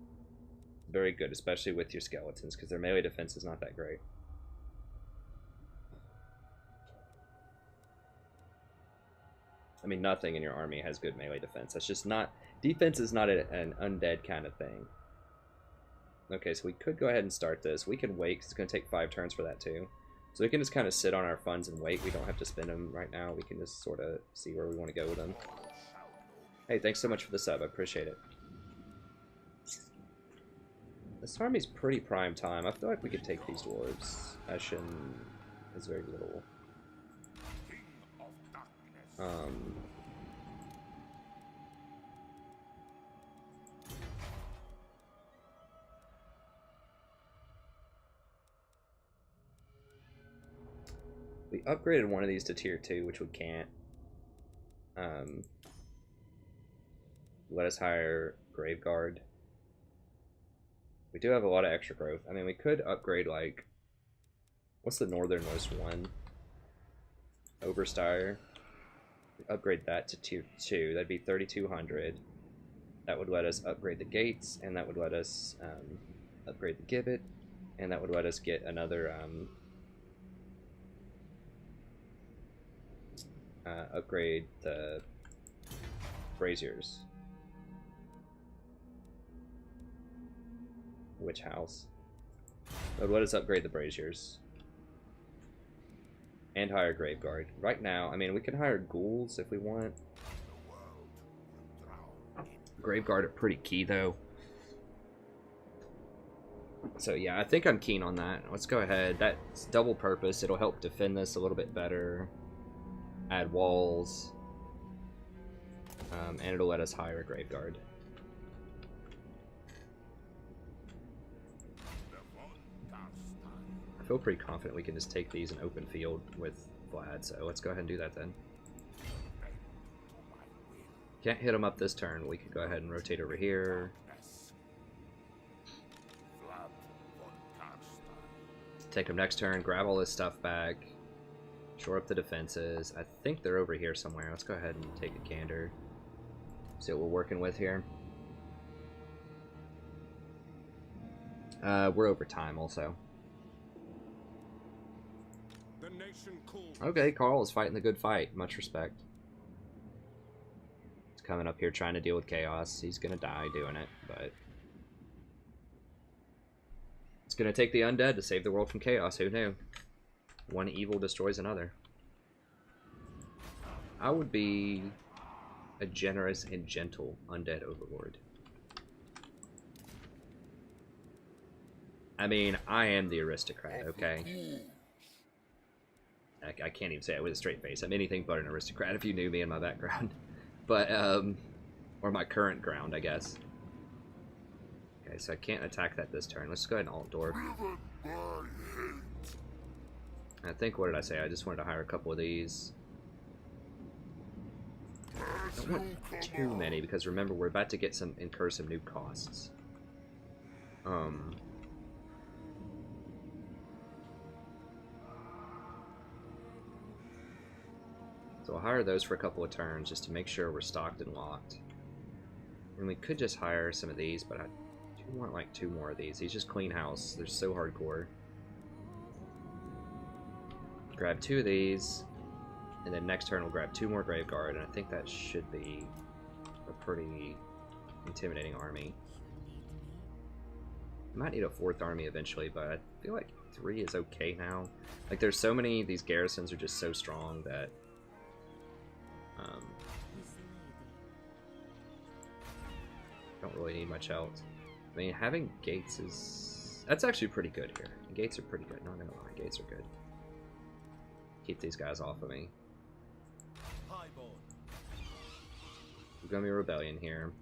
Very good, especially with your skeletons, because their melee defense is not that great. I mean, nothing in your army has good melee defense. That's just not... Defense is not an undead kind of thing. Okay, so we could go ahead and start this. We can wait, because it's going to take 5 turns for that too. So we can just kind of sit on our funds and wait. We don't have to spend them right now. We can just sort of see where we want to go with them. Hey, thanks so much for the sub. I appreciate it. This army's pretty prime time. I feel like we could take these dwarves. Ashen is very little. We upgraded one of these to tier 2, which we can't. Let us hire Graveguard. We do have a lot of extra growth. I mean, we could upgrade, like... What's the northernmost one? Overstyre. Upgrade that to tier 2. That'd be 3,200. That would let us upgrade the gates, and that would let us upgrade the gibbet, and that would let us get another... upgrade the braziers. Which house? That would let us upgrade the braziers. And hire Graveguard. Right now, I mean, we can hire ghouls if we want. Graveguard are pretty key, though. So, yeah, I think I'm keen on that. Let's go ahead. That's double purpose. It'll help defend this a little bit better. Add walls. And it'll let us hire a Graveguard. I feel pretty confident we can just take these in open field with Vlad, so let's go ahead and do that then. Can't hit them up this turn. We could go ahead and rotate over here. Take them next turn, grab all this stuff back, shore up the defenses. I think they're over here somewhere. Let's go ahead and take a gander. See what we're working with here. We're over time also. Okay, Carl is fighting the good fight. Much respect. He's coming up here trying to deal with chaos. He's gonna die doing it, but... It's gonna take the undead to save the world from chaos. Who knew? One evil destroys another. I would be a generous and gentle undead overlord. I mean, I am the aristocrat, okay? I can't even say it with a straight face. I'm anything but an aristocrat if you knew me and my background. But, or my current ground, I guess. Okay, so I can't attack that this turn. Let's go ahead and alt Dork. I think, what did I say? I just wanted to hire a couple of these. I don't want too many, because remember, we're about to get incur some new costs. So I'll hire those for a couple of turns just to make sure we're stocked and locked. And we could just hire some of these, but I do want like 2 more of these. These just clean house. They're so hardcore. Grab 2 of these, and then next turn we'll grab 2 more Graveguard, and I think that should be a pretty intimidating army. I might need a 4th army eventually, but I feel like 3 is okay now. Like, there's so many, these garrisons are just so strong that don't really need much else. I mean, having gates is... That's actually pretty good here. Gates are pretty good. Not gonna lie, gates are good. Keep these guys off of me. We're gonna be a rebellion here.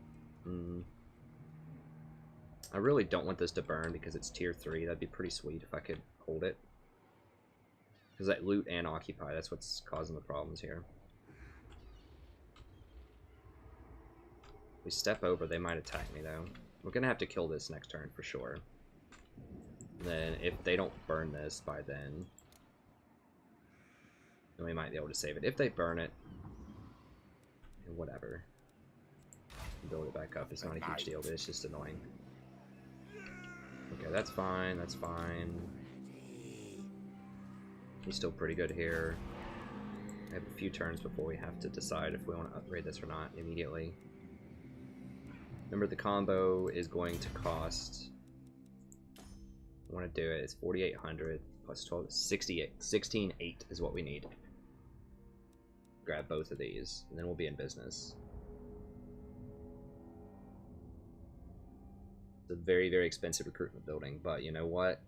I really don't want this to burn because it's tier 3. That'd be pretty sweet if I could hold it. Because that loot and occupy, that's what's causing the problems here. If we step over, they might attack me though. We're gonna have to kill this next turn for sure. And then if they don't burn this by then we might be able to save it. If they burn it, whatever. Build it back up. It's not a huge deal, but it's just annoying. Okay, that's fine. That's fine. He's still pretty good here. I have a few turns before we have to decide if we want to upgrade this or not immediately. Remember, the combo is going to cost... I want to do it. It's 4,800 plus 12, 68. 16,800 is what we need. Grab both of these, and then we'll be in business. It's a very, very expensive recruitment building, but you know what?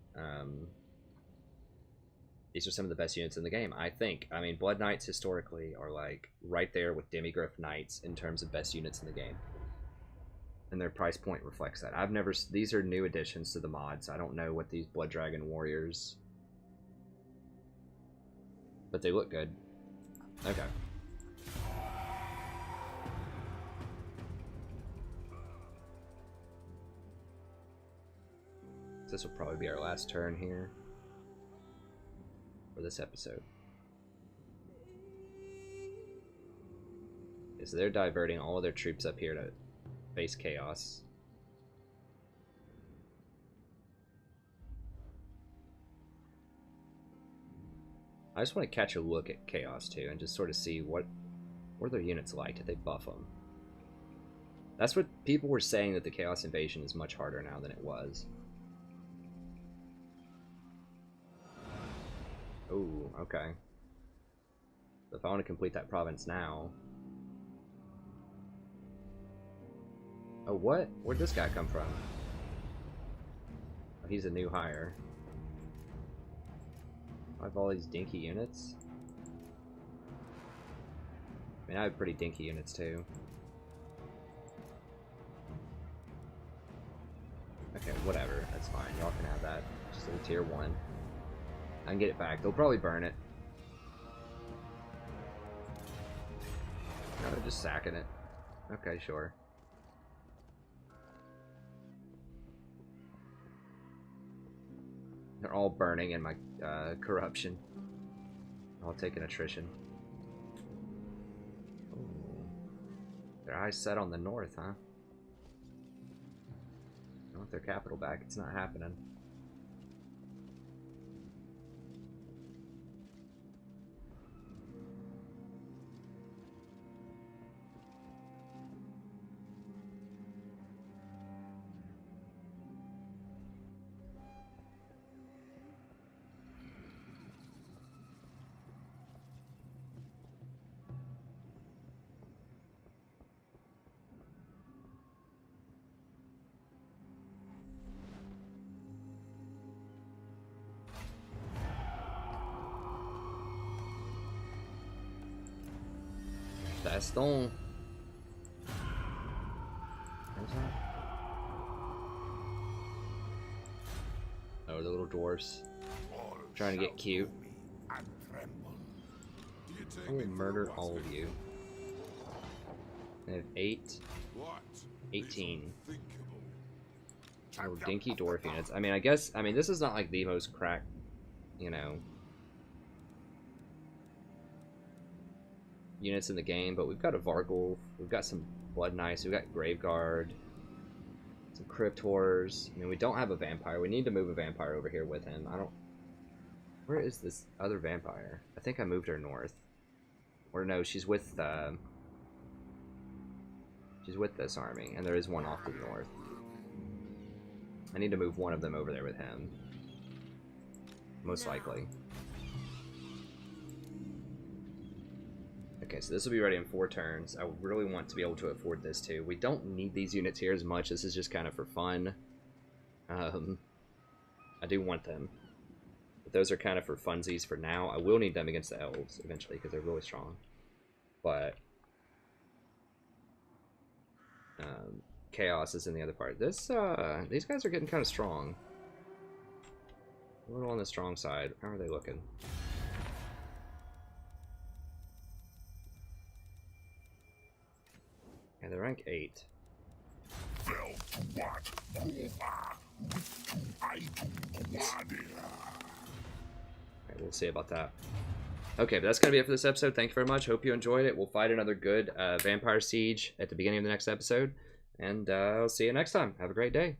These are some of the best units in the game, I think. I mean, Blood Knights historically are like right there with Demigryph Knights in terms of best units in the game. And their price point reflects that. I've never... These are new additions to the mods. I don't know what these Blood Dragon Warriors... But they look good. Okay. This will probably be our last turn here. For this episode. Okay, so they're diverting all of their troops up here to face chaos. I just want to catch a look at chaos too and just sort of see what are their units like. Did they buff them? That's what people were saying, that the chaos invasion is much harder now than it was. Oh, okay. So if I want to complete that province now... Oh, what? Where'd this guy come from? Oh, he's a new hire. I have all these dinky units. I mean, I have pretty dinky units too. Okay, whatever. That's fine. Y'all can have that. Just a little tier 1. I can get it back. They'll probably burn it. No, they're just sacking it. Okay, sure. They're all burning in my corruption. I'll take an attrition. Ooh. Their eyes set on the north, huh? I want their capital back. It's not happening. Baston. How's that? Oh, the little dwarfs. Trying to get cute. I will murder all of you. I have 8. 18. Oh, dinky dwarf units. I mean, I guess, this is not like the most cracked, you know, units in the game, but we've got a Vargulf, we've got some Blood Knights, we've got Graveguard, some Crypt Horrors. I mean, we don't have a vampire. We need to move a vampire over here with him. Where is this other vampire? I think I moved her north. Or no, she's with this army, and there is one off to the north. I need to move one of them over there with him. Most likely. Okay, so this will be ready in 4 turns. I really want to be able to afford this too. We don't need these units here as much. This is just kind of for fun. I do want them. But those are kind of for funsies for now. I will need them against the elves eventually because they're really strong. But Chaos is in the other part. These guys are getting kind of strong. A little on the strong side. How are they looking? Yeah, they're rank 8. Alright, we'll see about that. Okay, but that's going to be it for this episode. Thank you very much. Hope you enjoyed it. We'll fight another good Vampire Siege at the beginning of the next episode. And I'll see you next time. Have a great day.